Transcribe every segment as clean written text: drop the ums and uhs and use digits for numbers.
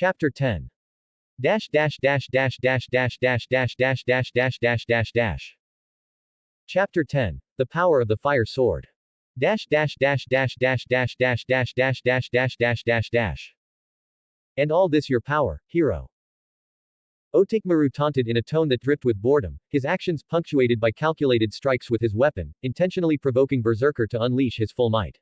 Chapter 10. Dash dash dash dash dash dash dash dash dash dash dash dash dash dash. Chapter 10. The Power of the Fire Sword. Dash dash dash dash dash dash dash dash dash dash dash dash dash dash. And all this your power, hero. Otakemaru taunted in a tone that dripped with boredom, his actions punctuated by calculated strikes with his weapon, intentionally provoking Berserker to unleash his full might.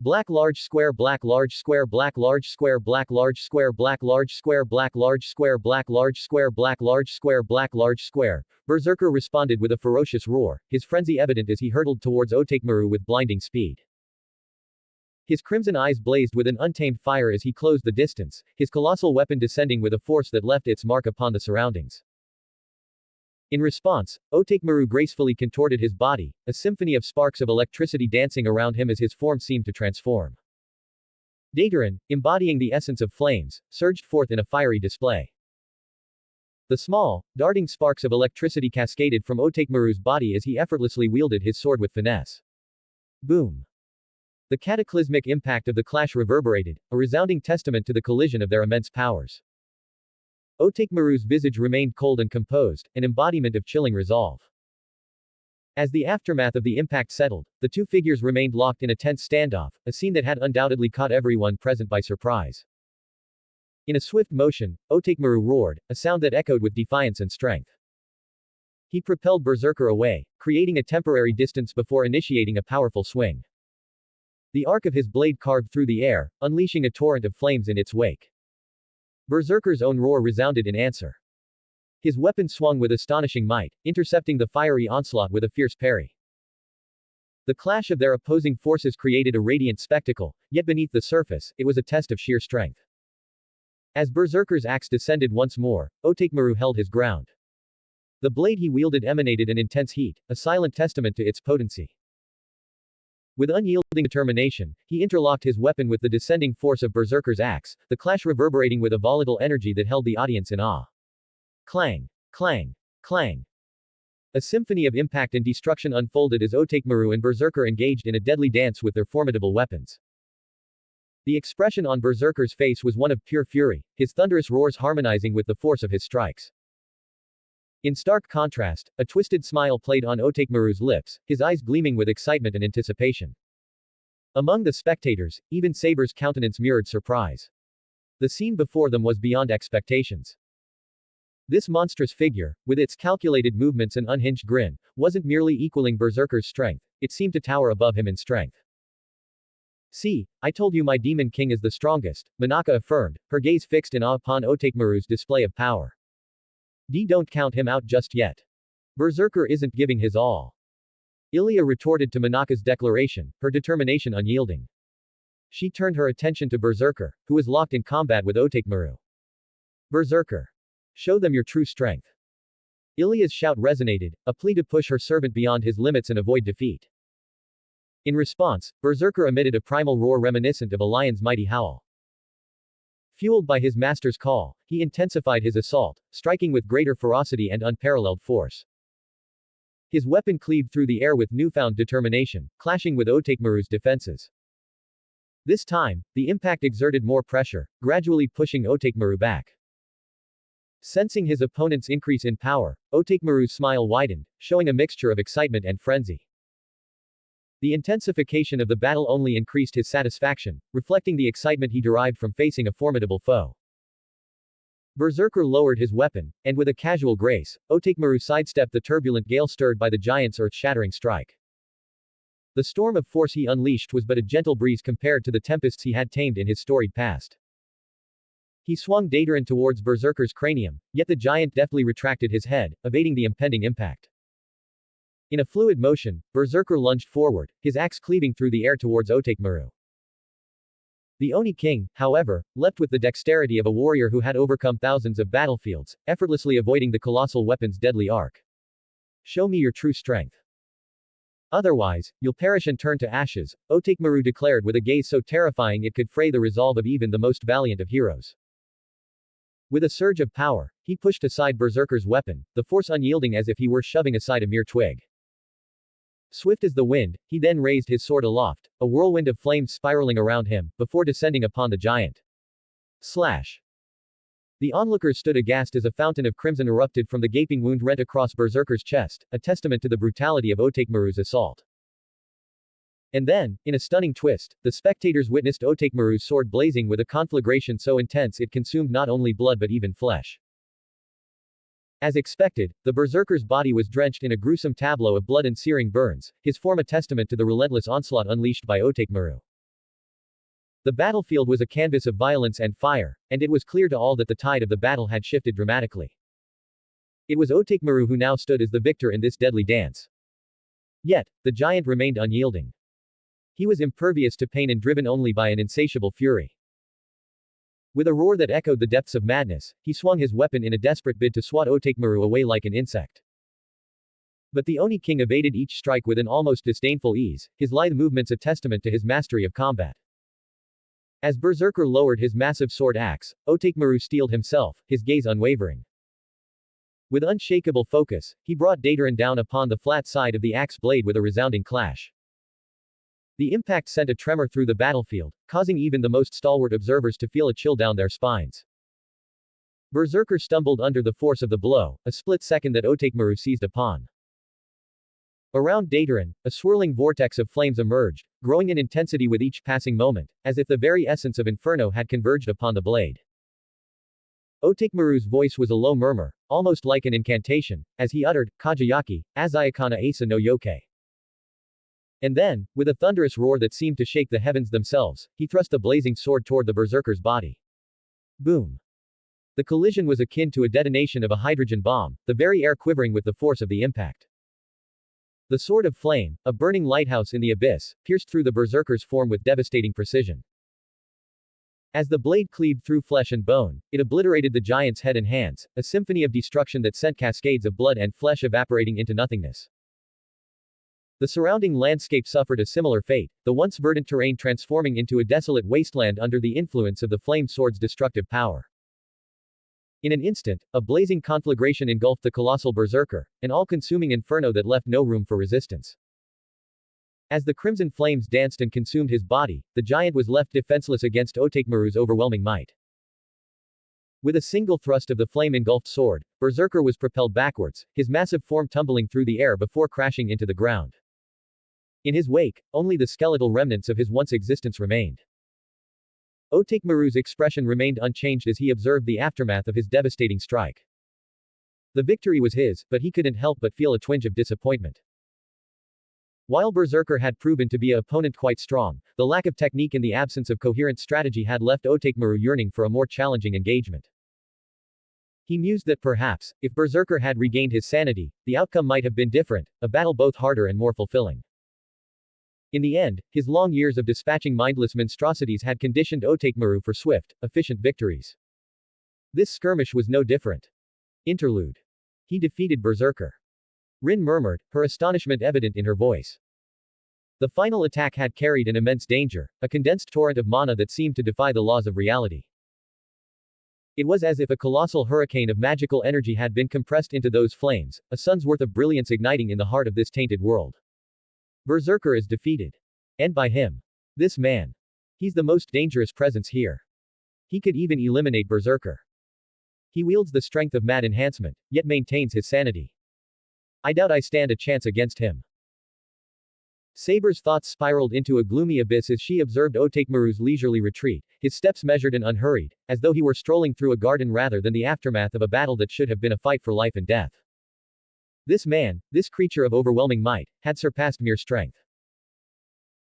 Black large square black large square black large square black large square black large square black large square black large square black large square black large square. Berserker responded with a ferocious roar, his frenzy evident as he hurtled towards Otakemaru with blinding speed. His crimson eyes blazed with an untamed fire as he closed the distance, his colossal weapon descending with a force that left its mark upon the surroundings. In response, Otakemaru gracefully contorted his body, a symphony of sparks of electricity dancing around him as his form seemed to transform. Dataran, embodying the essence of flames, surged forth in a fiery display. The small, darting sparks of electricity cascaded from Otakemaru's body as he effortlessly wielded his sword with finesse. Boom! The cataclysmic impact of the clash reverberated, a resounding testament to the collision of their immense powers. Otakemaru's visage remained cold and composed, an embodiment of chilling resolve. As the aftermath of the impact settled, the two figures remained locked in a tense standoff, a scene that had undoubtedly caught everyone present by surprise. In a swift motion, Otakemaru roared, a sound that echoed with defiance and strength. He propelled Berserker away, creating a temporary distance before initiating a powerful swing. The arc of his blade carved through the air, unleashing a torrent of flames in its wake. Berserker's own roar resounded in answer. His weapon swung with astonishing might, intercepting the fiery onslaught with a fierce parry. The clash of their opposing forces created a radiant spectacle, yet beneath the surface, it was a test of sheer strength. As Berserker's axe descended once more, Otakemaru held his ground. The blade he wielded emanated an intense heat, a silent testament to its potency. With unyielding determination, he interlocked his weapon with the descending force of Berserker's axe, the clash reverberating with a volatile energy that held the audience in awe. Clang! Clang! Clang! A symphony of impact and destruction unfolded as Otakemaru and Berserker engaged in a deadly dance with their formidable weapons. The expression on Berserker's face was one of pure fury, his thunderous roars harmonizing with the force of his strikes. In stark contrast, a twisted smile played on Otakemaru's lips, his eyes gleaming with excitement and anticipation. Among the spectators, even Saber's countenance mirrored surprise. The scene before them was beyond expectations. This monstrous figure, with its calculated movements and unhinged grin, wasn't merely equaling Berserker's strength, it seemed to tower above him in strength. See, I told you my Demon King is the strongest, Monaka affirmed, her gaze fixed in awe upon Otakemaru's display of power. Don't count him out just yet. Berserker isn't giving his all. Ilya retorted to Monaka's declaration, her determination unyielding. She turned her attention to Berserker, who was locked in combat with Otakemaru. Berserker! Show them your true strength. Ilya's shout resonated, a plea to push her servant beyond his limits and avoid defeat. In response, Berserker emitted a primal roar reminiscent of a lion's mighty howl. Fueled by his master's call, he intensified his assault, striking with greater ferocity and unparalleled force. His weapon cleaved through the air with newfound determination, clashing with Otakemaru's defenses. This time, the impact exerted more pressure, gradually pushing Otakemaru back. Sensing his opponent's increase in power, Otakemaru's smile widened, showing a mixture of excitement and frenzy. The intensification of the battle only increased his satisfaction, reflecting the excitement he derived from facing a formidable foe. Berserker lowered his weapon, and with a casual grace, Otakemaru sidestepped the turbulent gale stirred by the giant's earth-shattering strike. The storm of force he unleashed was but a gentle breeze compared to the tempests he had tamed in his storied past. He swung Dataran towards Berserker's cranium, yet the giant deftly retracted his head, evading the impending impact. In a fluid motion, Berserker lunged forward, his axe cleaving through the air towards Otakemaru. The Oni King, however, leapt with the dexterity of a warrior who had overcome thousands of battlefields, effortlessly avoiding the colossal weapon's deadly arc. Show me your true strength. Otherwise, you'll perish and turn to ashes, Otakemaru declared with a gaze so terrifying it could fray the resolve of even the most valiant of heroes. With a surge of power, he pushed aside Berserker's weapon, the force unyielding as if he were shoving aside a mere twig. Swift as the wind, he then raised his sword aloft, a whirlwind of flames spiraling around him, before descending upon the giant. Slash. The onlookers stood aghast as a fountain of crimson erupted from the gaping wound rent across Berserker's chest, a testament to the brutality of Otakemaru's assault. And then, in a stunning twist, the spectators witnessed Otakemaru's sword blazing with a conflagration so intense it consumed not only blood but even flesh. As expected, the Berserker's body was drenched in a gruesome tableau of blood and searing burns, his form a testament to the relentless onslaught unleashed by Otakemaru. The battlefield was a canvas of violence and fire, and it was clear to all that the tide of the battle had shifted dramatically. It was Otakemaru who now stood as the victor in this deadly dance. Yet, the giant remained unyielding. He was impervious to pain and driven only by an insatiable fury. With a roar that echoed the depths of madness, he swung his weapon in a desperate bid to swat Otakemaru away like an insect. But the Oni King evaded each strike with an almost disdainful ease, his lithe movements a testament to his mastery of combat. As Berserker lowered his massive sword axe, Otakemaru steeled himself, his gaze unwavering. With unshakable focus, he brought Datoran down upon the flat side of the axe blade with a resounding clash. The impact sent a tremor through the battlefield, causing even the most stalwart observers to feel a chill down their spines. Berserker stumbled under the force of the blow, a split second that Otakemaru seized upon. Around Datoran, a swirling vortex of flames emerged, growing in intensity with each passing moment, as if the very essence of Inferno had converged upon the blade. Otakemaru's voice was a low murmur, almost like an incantation, as he uttered, Kajayaki, Azayakana Asa no Yokai. And then, with a thunderous roar that seemed to shake the heavens themselves, he thrust the blazing sword toward the Berserker's body. Boom. The collision was akin to a detonation of a hydrogen bomb, the very air quivering with the force of the impact. The sword of flame, a burning lighthouse in the abyss, pierced through the Berserker's form with devastating precision. As the blade cleaved through flesh and bone, it obliterated the giant's head and hands, a symphony of destruction that sent cascades of blood and flesh evaporating into nothingness. The surrounding landscape suffered a similar fate, the once verdant terrain transforming into a desolate wasteland under the influence of the flame sword's destructive power. In an instant, a blazing conflagration engulfed the colossal Berserker, an all-consuming inferno that left no room for resistance. As the crimson flames danced and consumed his body, the giant was left defenseless against Otakemaru's overwhelming might. With a single thrust of the flame-engulfed sword, Berserker was propelled backwards, his massive form tumbling through the air before crashing into the ground. In his wake, only the skeletal remnants of his once existence remained. Otakemaru's expression remained unchanged as he observed the aftermath of his devastating strike. The victory was his, but he couldn't help but feel a twinge of disappointment. While Berserker had proven to be an opponent quite strong, the lack of technique and the absence of coherent strategy had left Otakemaru yearning for a more challenging engagement. He mused that perhaps, if Berserker had regained his sanity, the outcome might have been different, a battle both harder and more fulfilling. In the end, his long years of dispatching mindless monstrosities had conditioned Otakemaru for swift, efficient victories. This skirmish was no different. Interlude. He defeated Berserker. Rin murmured, her astonishment evident in her voice. The final attack had carried an immense danger, a condensed torrent of mana that seemed to defy the laws of reality. It was as if a colossal hurricane of magical energy had been compressed into those flames, a sun's worth of brilliance igniting in the heart of this tainted world. Berserker is defeated. And by him. This man. He's the most dangerous presence here. He could even eliminate Berserker. He wields the strength of mad enhancement, yet maintains his sanity. I doubt I stand a chance against him. Saber's thoughts spiraled into a gloomy abyss as she observed Otakemaru's leisurely retreat, his steps measured and unhurried, as though he were strolling through a garden rather than the aftermath of a battle that should have been a fight for life and death. This man, this creature of overwhelming might, had surpassed mere strength.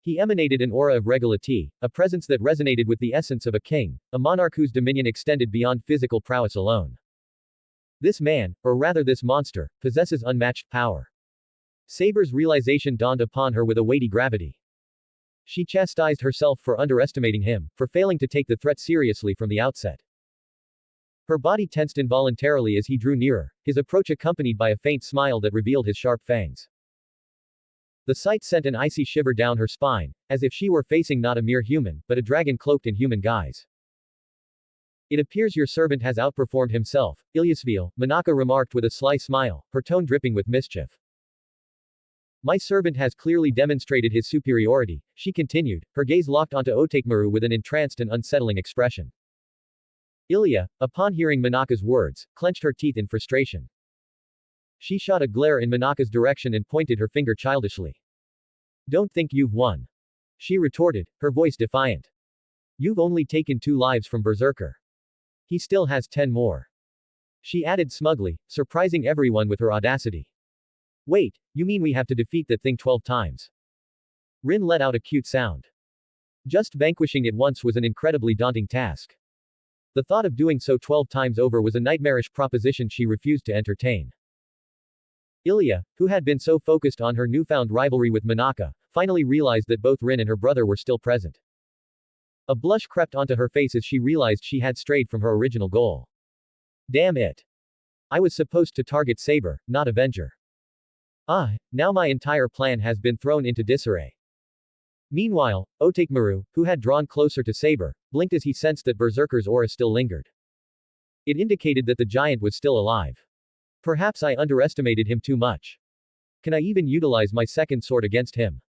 He emanated an aura of regality, a presence that resonated with the essence of a king, a monarch whose dominion extended beyond physical prowess alone. This man, or rather this monster, possesses unmatched power. Saber's realization dawned upon her with a weighty gravity. She chastised herself for underestimating him, for failing to take the threat seriously from the outset. Her body tensed involuntarily as he drew nearer, his approach accompanied by a faint smile that revealed his sharp fangs. The sight sent an icy shiver down her spine, as if she were facing not a mere human, but a dragon cloaked in human guise. It appears your servant has outperformed himself, Ilyasville, Manaka remarked with a sly smile, her tone dripping with mischief. My servant has clearly demonstrated his superiority, she continued, her gaze locked onto Otakemaru with an entranced and unsettling expression. Ilya, upon hearing Manaka's words, clenched her teeth in frustration. She shot a glare in Manaka's direction and pointed her finger childishly. Don't think you've won. She retorted, her voice defiant. You've only taken 2 lives from Berserker. He still has 10 more. She added smugly, surprising everyone with her audacity. Wait, you mean we have to defeat that thing 12 times? Rin let out a cute sound. Just vanquishing it once was an incredibly daunting task. The thought of doing so 12 times over was a nightmarish proposition she refused to entertain. Ilya, who had been so focused on her newfound rivalry with Manaka, finally realized that both Rin and her brother were still present. A blush crept onto her face as she realized she had strayed from her original goal. Damn it. I was supposed to target Saber, not Avenger. Ah, now my entire plan has been thrown into disarray. Meanwhile, Otakemaru, who had drawn closer to Saber, blinked as he sensed that Berserker's aura still lingered. It indicated that the giant was still alive. Perhaps I underestimated him too much. Can I even utilize my second sword against him?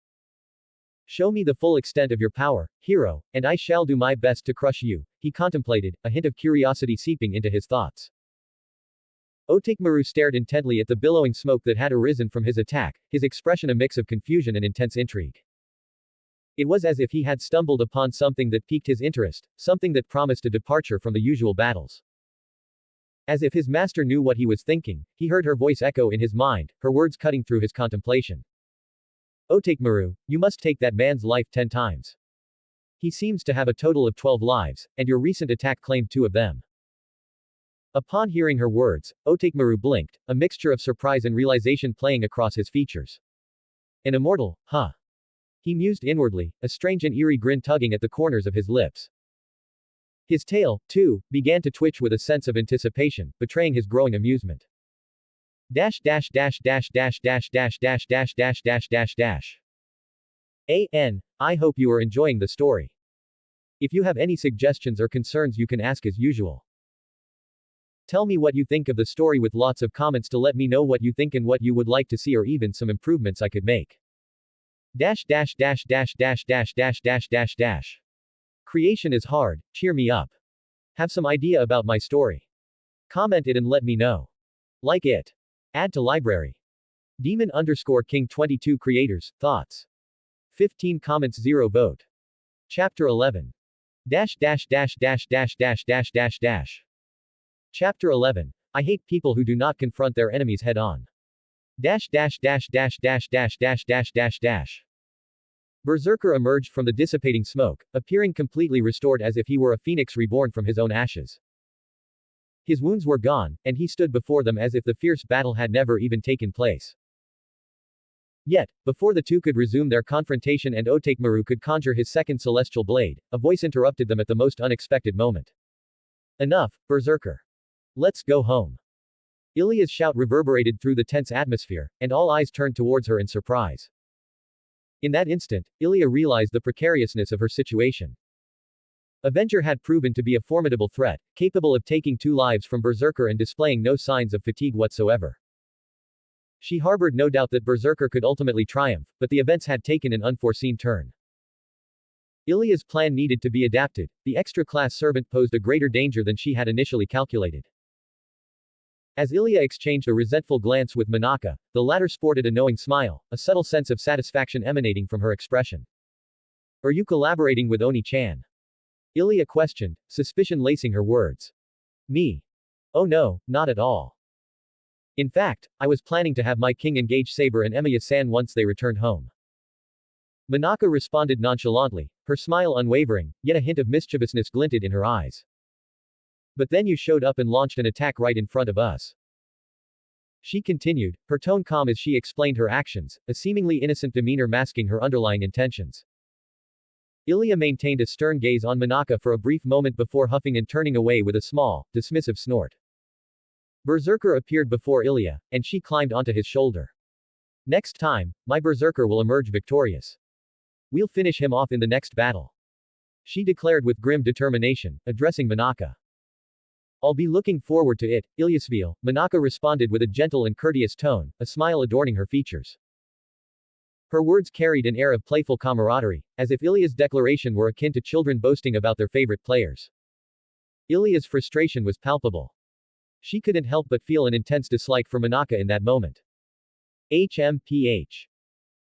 Show me the full extent of your power, hero, and I shall do my best to crush you, he contemplated, a hint of curiosity seeping into his thoughts. Otakemaru stared intently at the billowing smoke that had arisen from his attack, his expression a mix of confusion and intense intrigue. It was as if he had stumbled upon something that piqued his interest, something that promised a departure from the usual battles. As if his master knew what he was thinking, he heard her voice echo in his mind, her words cutting through his contemplation. Otakemaru, you must take that man's life 10 times. He seems to have a total of 12 lives, and your recent attack claimed 2 of them. Upon hearing her words, Otakemaru blinked, a mixture of surprise and realization playing across his features. An immortal, huh? He mused inwardly, a strange and eerie grin tugging at the corners of his lips. His tail, too, began to twitch with a sense of anticipation, betraying his growing amusement. Dash dash dash dash dash dash dash dash dash dash dash dash dash. I hope you are enjoying the story. If you have any suggestions or concerns you can ask as usual. Tell me what you think of the story with lots of comments to let me know what you think and what you would like to see or even some improvements I could make. Dash dash dash dash dash dash dash dash dash dash. Creation is hard, cheer me up. Have some idea about my story. Comment it and let me know. Like it. Add to library. Demon_King 22 creators, thoughts. 15 comments 0 vote. Chapter 11. Dash dash dash dash dash dash dash dash dash. Chapter 11. I hate people who do not confront their enemies head on. Dash dash dash dash dash dash dash dash dash dash. Berserker emerged from the dissipating smoke, appearing completely restored as if he were a phoenix reborn from his own ashes. His wounds were gone, and he stood before them as if the fierce battle had never even taken place. Yet, before the two could resume their confrontation and Otakemaru could conjure his second celestial blade, a voice interrupted them at the most unexpected moment. Enough, Berserker. Let's go home. Ilya's shout reverberated through the tense atmosphere, and all eyes turned towards her in surprise. In that instant, Ilya realized the precariousness of her situation. Avenger had proven to be a formidable threat, capable of taking 2 lives from Berserker and displaying no signs of fatigue whatsoever. She harbored no doubt that Berserker could ultimately triumph, but the events had taken an unforeseen turn. Ilya's plan needed to be adapted, the extra-class servant posed a greater danger than she had initially calculated. As Ilya exchanged a resentful glance with Manaka, the latter sported a knowing smile, a subtle sense of satisfaction emanating from her expression. Are you collaborating with Oni-chan? Ilya questioned, suspicion lacing her words. Me? Oh no, not at all. In fact, I was planning to have my king engage Saber and Emiya-san once they returned home. Manaka responded nonchalantly, her smile unwavering, yet a hint of mischievousness glinted in her eyes. But then you showed up and launched an attack right in front of us. She continued, her tone calm as she explained her actions, a seemingly innocent demeanor masking her underlying intentions. Ilya maintained a stern gaze on Manaka for a brief moment before huffing and turning away with a small, dismissive snort. Berserker appeared before Ilya, and she climbed onto his shoulder. Next time, my Berserker will emerge victorious. We'll finish him off in the next battle. She declared with grim determination, addressing Manaka. I'll be looking forward to it, Ilyasville, Manaka responded with a gentle and courteous tone, a smile adorning her features. Her words carried an air of playful camaraderie, as if Ilya's declaration were akin to children boasting about their favorite players. Ilya's frustration was palpable. She couldn't help but feel an intense dislike for Manaka in that moment. HMPH.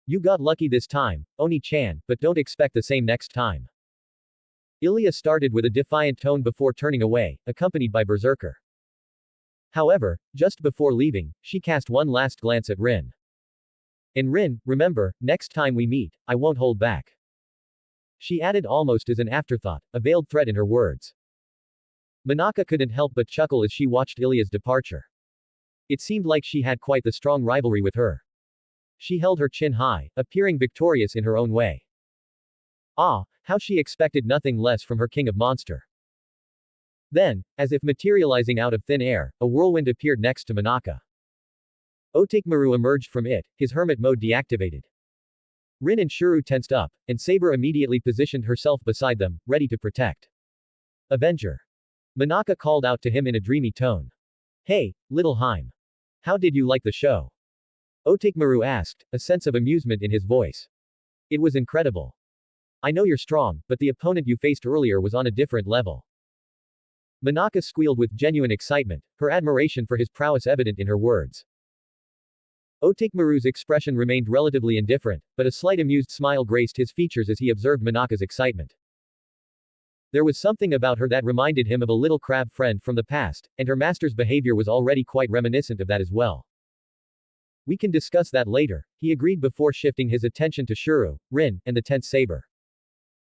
You got lucky this time, Oni-chan, but don't expect the same next time. Ilya started with a defiant tone before turning away, accompanied by Berserker. However, just before leaving, she cast one last glance at Rin. And Rin, remember, next time we meet, I won't hold back. She added almost as an afterthought, a veiled threat in her words. Manaka couldn't help but chuckle as she watched Ilya's departure. It seemed like she had quite the strong rivalry with her. She held her chin high, appearing victorious in her own way. Ah, how she expected nothing less from her king of monster. Then, as if materializing out of thin air, a whirlwind appeared next to Manaka. Otakemaru emerged from it, his hermit mode deactivated. Rin and Shuru tensed up, and Saber immediately positioned herself beside them, ready to protect. Avenger. Manaka called out to him in a dreamy tone. Hey, little Heim. How did you like the show? Otakemaru asked, a sense of amusement in his voice. It was incredible. I know you're strong, but the opponent you faced earlier was on a different level. Manaka squealed with genuine excitement, her admiration for his prowess evident in her words. Otakemaru's expression remained relatively indifferent, but a slight amused smile graced his features as he observed Manaka's excitement. There was something about her that reminded him of a little crab friend from the past, and her master's behavior was already quite reminiscent of that as well. We can discuss that later, he agreed before shifting his attention to Shuru, Rin, and the tense Saber.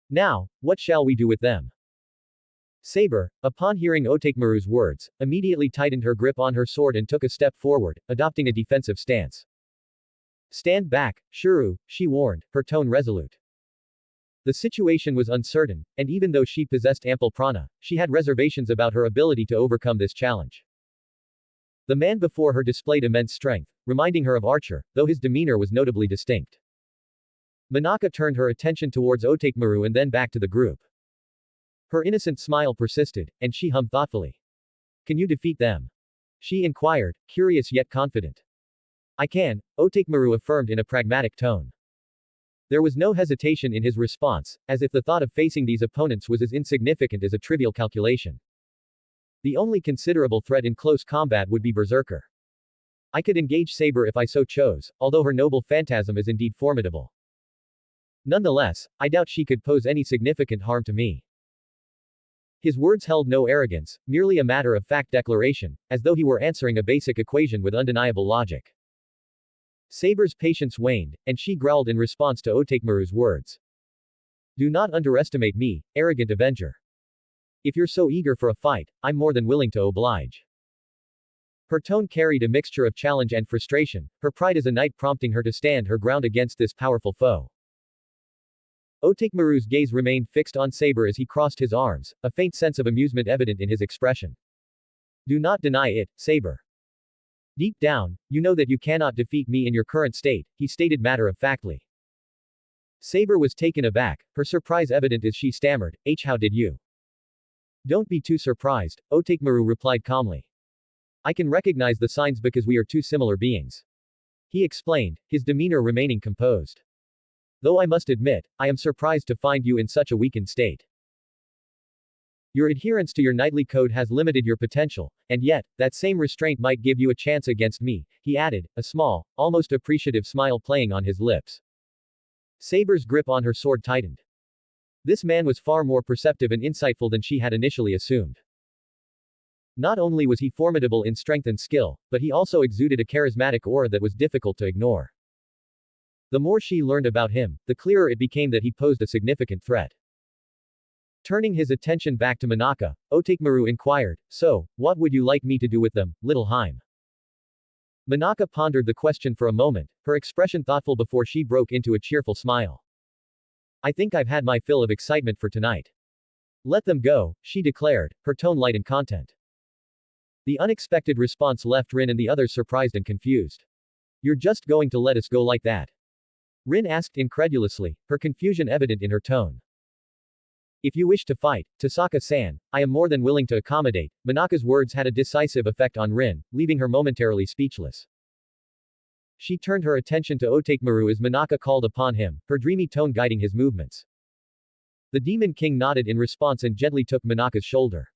Now, what shall we do with them? Saber, upon hearing Otakemaru's words, immediately tightened her grip on her sword and took a step forward, adopting a defensive stance. Stand back, Shuru, she warned, her tone resolute. The situation was uncertain, and even though she possessed ample prana, she had reservations about her ability to overcome this challenge. The man before her displayed immense strength, reminding her of Archer, though his demeanor was notably distinct. Manaka turned her attention towards Otakemaru and then back to the group. Her innocent smile persisted, and she hummed thoughtfully. Can you defeat them? She inquired, curious yet confident. I can, Otakemaru affirmed in a pragmatic tone. There was no hesitation in his response, as if the thought of facing these opponents was as insignificant as a trivial calculation. The only considerable threat in close combat would be Berserker. I could engage Saber if I so chose, although her noble phantasm is indeed formidable. Nonetheless, I doubt she could pose any significant harm to me. His words held no arrogance, merely a matter-of-fact declaration, as though he were answering a basic equation with undeniable logic. Saber's patience waned, and she growled in response to Otakemaru's words. Do not underestimate me, arrogant avenger. If you're so eager for a fight, I'm more than willing to oblige. Her tone carried a mixture of challenge and frustration, her pride as a knight prompting her to stand her ground against this powerful foe. Otakemaru's gaze remained fixed on Saber as he crossed his arms, a faint sense of amusement evident in his expression. Do not deny it, Saber. Deep down, you know that you cannot defeat me in your current state, he stated matter-of-factly. Saber was taken aback, her surprise evident as she stammered, how did you? Don't be too surprised, Otakemaru replied calmly. I can recognize the signs because we are two similar beings. He explained, his demeanor remaining composed. Though I must admit, I am surprised to find you in such a weakened state. Your adherence to your knightly code has limited your potential, and yet, that same restraint might give you a chance against me, he added, a small, almost appreciative smile playing on his lips. Saber's grip on her sword tightened. This man was far more perceptive and insightful than she had initially assumed. Not only was he formidable in strength and skill, but he also exuded a charismatic aura that was difficult to ignore. The more she learned about him, the clearer it became that he posed a significant threat. Turning his attention back to Manaka, Otakemaru inquired, so, what would you like me to do with them, little Heim? Manaka pondered the question for a moment, her expression thoughtful before she broke into a cheerful smile. I think I've had my fill of excitement for tonight. Let them go, she declared, her tone light in content. The unexpected response left Rin and the others surprised and confused. You're just going to let us go like that? Rin asked incredulously, her confusion evident in her tone. If you wish to fight, Tasaka-san, I am more than willing to accommodate. Manaka's words had a decisive effect on Rin, leaving her momentarily speechless. She turned her attention to Otakemaru as Manaka called upon him, her dreamy tone guiding his movements. The Demon King nodded in response and gently took Manaka's shoulder.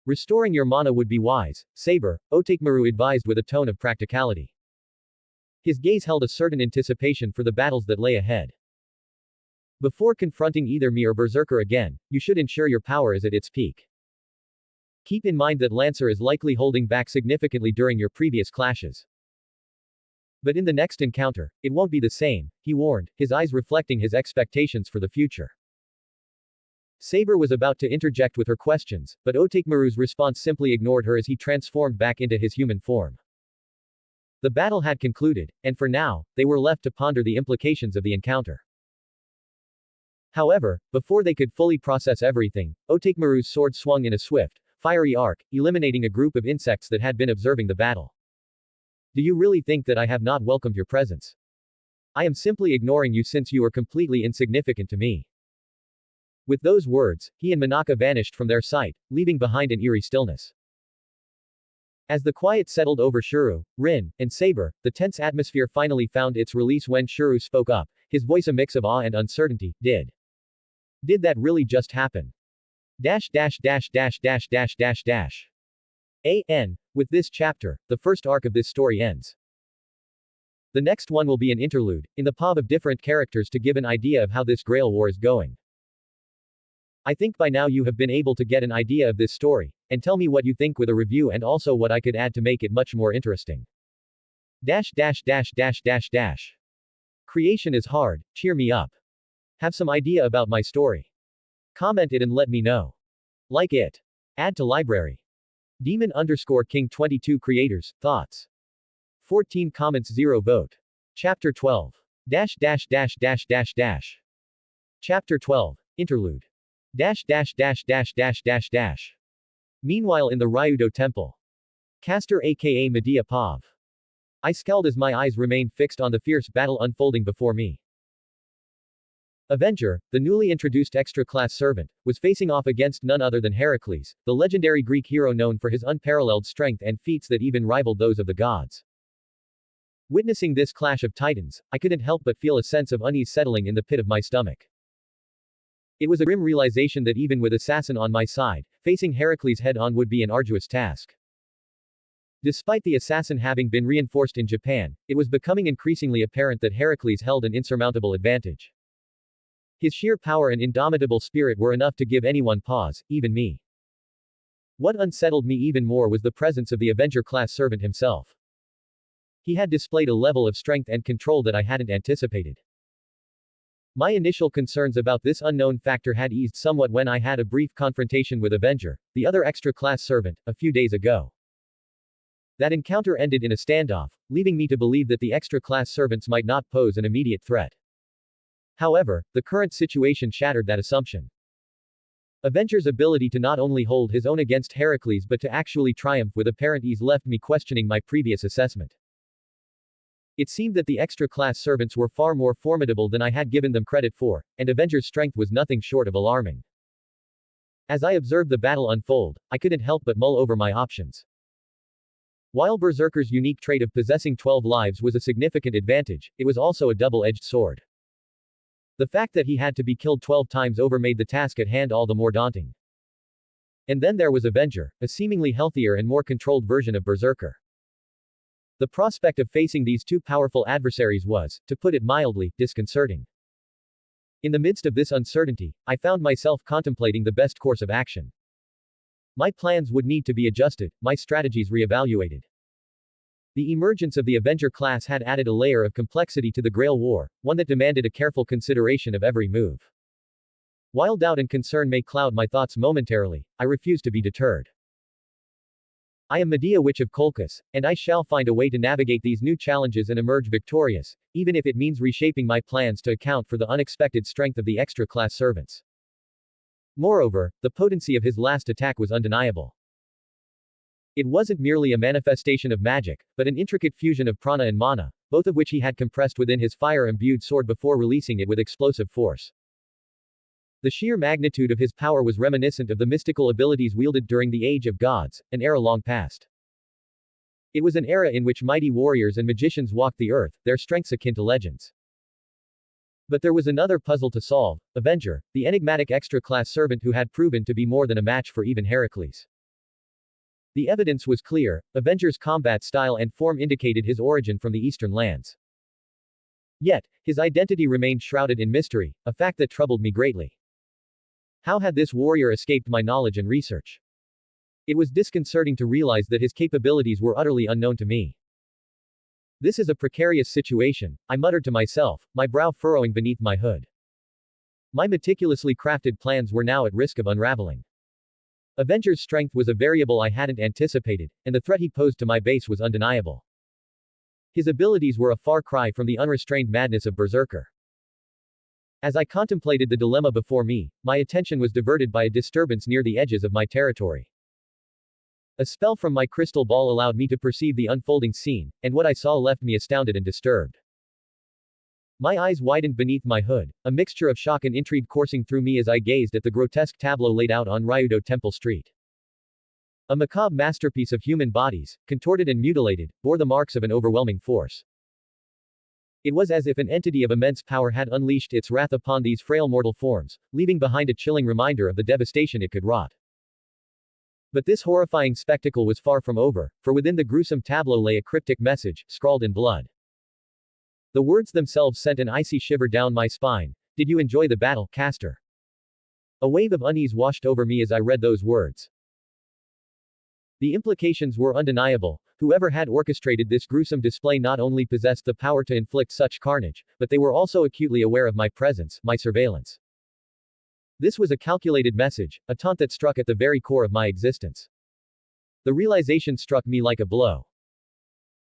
Restoring your mana would be wise, Saber, Otakemaru advised with a tone of practicality. His gaze held a certain anticipation for the battles that lay ahead. Before confronting either me or Berserker again, you should ensure your power is at its peak. Keep in mind that Lancer is likely holding back significantly during your previous clashes. But in the next encounter, it won't be the same, he warned, his eyes reflecting his expectations for the future. Saber was about to interject with her questions, but Otakemaru's response simply ignored her as he transformed back into his human form. The battle had concluded, and for now, they were left to ponder the implications of the encounter. However, before they could fully process everything, Otakemaru's sword swung in a swift, fiery arc, eliminating a group of insects that had been observing the battle. Do you really think that I have not welcomed your presence? I am simply ignoring you since you are completely insignificant to me. With those words, he and Monaka vanished from their sight, leaving behind an eerie stillness. As the quiet settled over Shuru, Rin, and Saber, the tense atmosphere finally found its release when Shuru spoke up, his voice a mix of awe and uncertainty. Did that really just happen? Dash dash dash dash dash dash dash dash. With this chapter, the first arc of this story ends. The next one will be an interlude, in the POV of different characters to give an idea of how this Grail War is going. I think by now you have been able to get an idea of this story, and tell me what you think with a review and also what I could add to make it much more interesting. Dash dash dash dash dash dash. Creation is hard, cheer me up. Have some idea about my story? Comment it and let me know. Like it. Add to library. Demon_King 22 creators, thoughts. 14 comments 0 vote. Chapter 12. Dash dash dash dash dash dash. Chapter 12. Interlude. Dash dash dash dash dash dash dash. Meanwhile in the Ryudo temple. Caster aka Medea Pav. I scowled as my eyes remained fixed on the fierce battle unfolding before me. Avenger, the newly introduced extra-class servant, was facing off against none other than Heracles, the legendary Greek hero known for his unparalleled strength and feats that even rivaled those of the gods. Witnessing this clash of titans, I couldn't help but feel a sense of unease settling in the pit of my stomach. It was a grim realization that even with assassin on my side, facing Heracles head-on would be an arduous task. Despite the assassin having been reinforced in Japan, it was becoming increasingly apparent that Heracles held an insurmountable advantage. His sheer power and indomitable spirit were enough to give anyone pause, even me. What unsettled me even more was the presence of the Avenger-class servant himself. He had displayed a level of strength and control that I hadn't anticipated. My initial concerns about this unknown factor had eased somewhat when I had a brief confrontation with Avenger, the other extra-class servant, a few days ago. That encounter ended in a standoff, leaving me to believe that the extra-class servants might not pose an immediate threat. However, the current situation shattered that assumption. Avenger's ability to not only hold his own against Heracles but to actually triumph with apparent ease left me questioning my previous assessment. It seemed that the extra-class servants were far more formidable than I had given them credit for, and Avenger's strength was nothing short of alarming. As I observed the battle unfold, I couldn't help but mull over my options. While Berserker's unique trait of possessing 12 lives was a significant advantage, it was also a double-edged sword. The fact that he had to be killed 12 times over made the task at hand all the more daunting. And then there was Avenger, a seemingly healthier and more controlled version of Berserker. The prospect of facing these two powerful adversaries was, to put it mildly, disconcerting. In the midst of this uncertainty, I found myself contemplating the best course of action. My plans would need to be adjusted, my strategies reevaluated. The emergence of the Avenger class had added a layer of complexity to the Grail War, one that demanded a careful consideration of every move. While doubt and concern may cloud my thoughts momentarily, I refuse to be deterred. I am Medea Witch of Colchis, and I shall find a way to navigate these new challenges and emerge victorious, even if it means reshaping my plans to account for the unexpected strength of the extra-class servants. Moreover, the potency of his last attack was undeniable. It wasn't merely a manifestation of magic, but an intricate fusion of prana and mana, both of which he had compressed within his fire-imbued sword before releasing it with explosive force. The sheer magnitude of his power was reminiscent of the mystical abilities wielded during the Age of Gods, an era long past. It was an era in which mighty warriors and magicians walked the earth, their strengths akin to legends. But there was another puzzle to solve: Avenger, the enigmatic extra-class servant who had proven to be more than a match for even Heracles. The evidence was clear, Avenger's combat style and form indicated his origin from the eastern lands. Yet, his identity remained shrouded in mystery, a fact that troubled me greatly. How had this warrior escaped my knowledge and research? It was disconcerting to realize that his capabilities were utterly unknown to me. This is a precarious situation, I muttered to myself, my brow furrowing beneath my hood. My meticulously crafted plans were now at risk of unraveling. Avenger's strength was a variable I hadn't anticipated, and the threat he posed to my base was undeniable. His abilities were a far cry from the unrestrained madness of Berserker. As I contemplated the dilemma before me, my attention was diverted by a disturbance near the edges of my territory. A spell from my crystal ball allowed me to perceive the unfolding scene, and what I saw left me astounded and disturbed. My eyes widened beneath my hood, a mixture of shock and intrigue coursing through me as I gazed at the grotesque tableau laid out on Ryudo Temple Street. A macabre masterpiece of human bodies, contorted and mutilated, bore the marks of an overwhelming force. It was as if an entity of immense power had unleashed its wrath upon these frail mortal forms, leaving behind a chilling reminder of the devastation it could wrought. But this horrifying spectacle was far from over, for within the gruesome tableau lay a cryptic message, scrawled in blood. The words themselves sent an icy shiver down my spine. Did you enjoy the battle, Caster? A wave of unease washed over me as I read those words. The implications were undeniable. Whoever had orchestrated this gruesome display not only possessed the power to inflict such carnage, but they were also acutely aware of my presence, my surveillance. This was a calculated message, a taunt that struck at the very core of my existence. The realization struck me like a blow.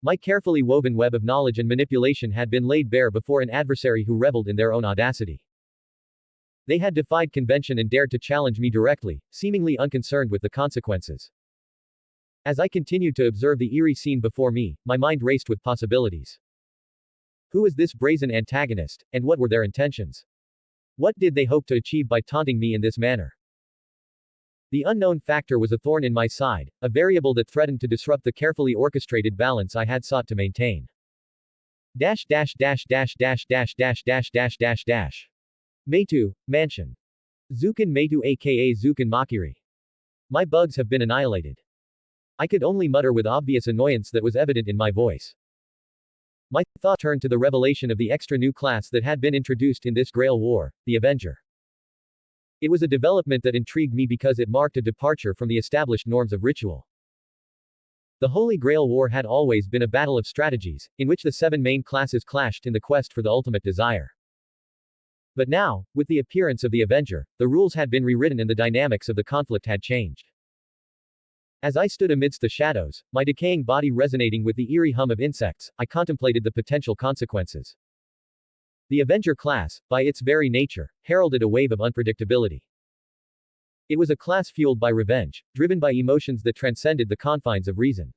My carefully woven web of knowledge and manipulation had been laid bare before an adversary who reveled in their own audacity. They had defied convention and dared to challenge me directly, seemingly unconcerned with the consequences. As I continued to observe the eerie scene before me, my mind raced with possibilities. Who was this brazen antagonist, and what were their intentions? What did they hope to achieve by taunting me in this manner? The unknown factor was a thorn in my side, a variable that threatened to disrupt the carefully orchestrated balance I had sought to maintain. Meitu, Mansion. Zuken Meitu aka Zuken Makiri. My bugs have been annihilated. I could only mutter with obvious annoyance that was evident in my voice. My thought turned to the revelation of the extra new class that had been introduced in this Grail War, the Avenger. It was a development that intrigued me because it marked a departure from the established norms of ritual. The Holy Grail War had always been a battle of strategies, in which the 7 main classes clashed in the quest for the ultimate desire. But now, with the appearance of the Avenger, the rules had been rewritten and the dynamics of the conflict had changed. As I stood amidst the shadows, my decaying body resonating with the eerie hum of insects, I contemplated the potential consequences. The Avenger class, by its very nature, heralded a wave of unpredictability. It was a class fueled by revenge, driven by emotions that transcended the confines of reason.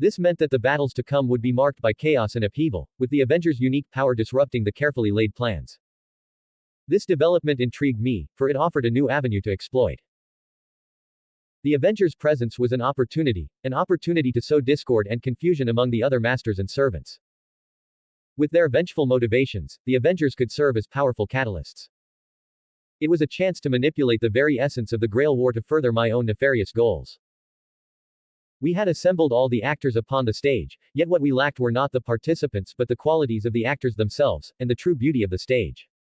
This meant that the battles to come would be marked by chaos and upheaval, with the Avenger's unique power disrupting the carefully laid plans. This development intrigued me, for it offered a new avenue to exploit. The Avenger's presence was an opportunity to sow discord and confusion among the other masters and servants. With their vengeful motivations, the Avengers could serve as powerful catalysts. It was a chance to manipulate the very essence of the Grail War to further my own nefarious goals. We had assembled all the actors upon the stage, yet what we lacked were not the participants but the qualities of the actors themselves, and the true beauty of the stage.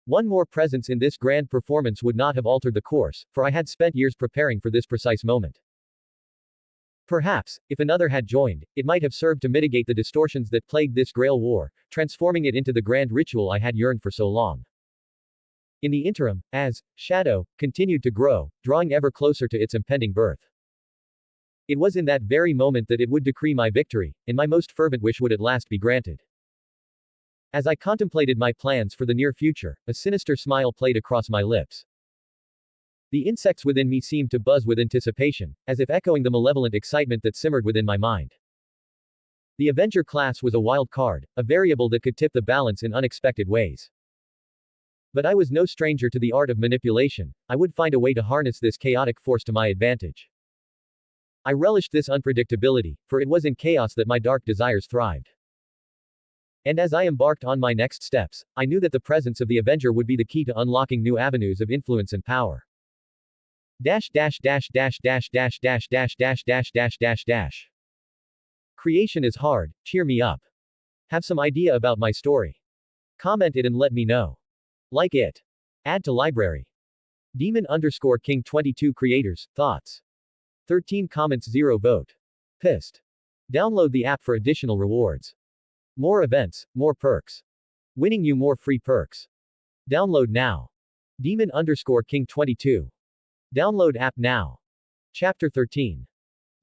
One more presence in this grand performance would not have altered the course, for I had spent years preparing for this precise moment. Perhaps, if another had joined, it might have served to mitigate the distortions that plagued this Grail War, transforming it into the grand ritual I had yearned for so long. In the interim, as Shadow continued to grow, drawing ever closer to its impending birth. It was in that very moment that it would decree my victory, and my most fervent wish would at last be granted. As I contemplated my plans for the near future, a sinister smile played across my lips. The insects within me seemed to buzz with anticipation, as if echoing the malevolent excitement that simmered within my mind. The Avenger class was a wild card, a variable that could tip the balance in unexpected ways. But I was no stranger to the art of manipulation. I would find a way to harness this chaotic force to my advantage. I relished this unpredictability, for it was in chaos that my dark desires thrived. And as I embarked on my next steps, I knew that the presence of the Avenger would be the key to unlocking new avenues of influence and power. Dash dash dash dash dash dash dash dash dash dash dash dash dash. Creation is hard, cheer me up. Have some idea about my story? Comment it and let me know. Like it. Add to library. Demon_King 22 creators, thoughts. 13 comments 0 vote. Pissed. Download the app for additional rewards. More events, more perks. Winning you more free perks. Download now. Demon_King 22. Download app now. Chapter 13.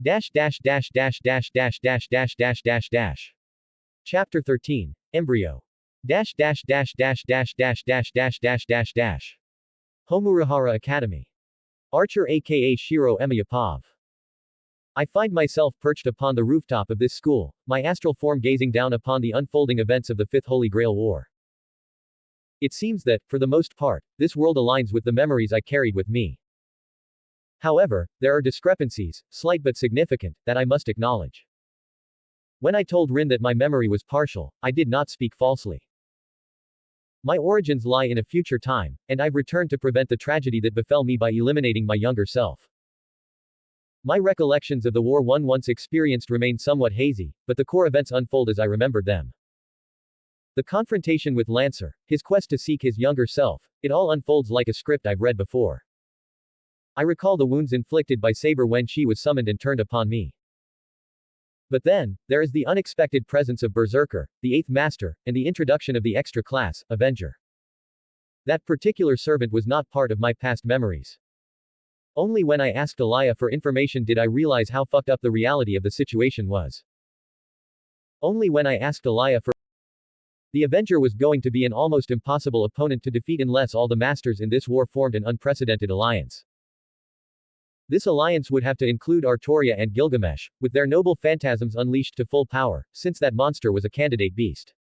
Dash dash dash dash dash dash dash dash dash dash dash. Chapter 13. Embryo. Dash dash dash dash dash dash dash dash dash dash dash. Homurahara Academy. Archer aka Shiro Emiyapov. I find myself perched upon the rooftop of this school, my astral form gazing down upon the unfolding events of the Fifth Holy Grail War. It seems that, for the most part, this world aligns with the memories I carried with me. However, there are discrepancies, slight but significant, that I must acknowledge. When I told Rin that my memory was partial, I did not speak falsely. My origins lie in a future time, and I've returned to prevent the tragedy that befell me by eliminating my younger self. My recollections of the war one once experienced remain somewhat hazy, but the core events unfold as I remembered them. The confrontation with Lancer, his quest to seek his younger self, it all unfolds like a script I've read before. I recall the wounds inflicted by Saber when she was summoned and turned upon me. But then, there is the unexpected presence of Berserker, the Eighth Master, and the introduction of the extra class, Avenger. That particular servant was not part of my past memories. Only when I asked Elia for information did I realize how fucked up the reality of the situation was. Only when I asked Elia for the Avenger was going to be an almost impossible opponent to defeat unless all the masters in this war formed an unprecedented alliance. This alliance would have to include Artoria and Gilgamesh, with their noble phantasms unleashed to full power, since that monster was a candidate beast.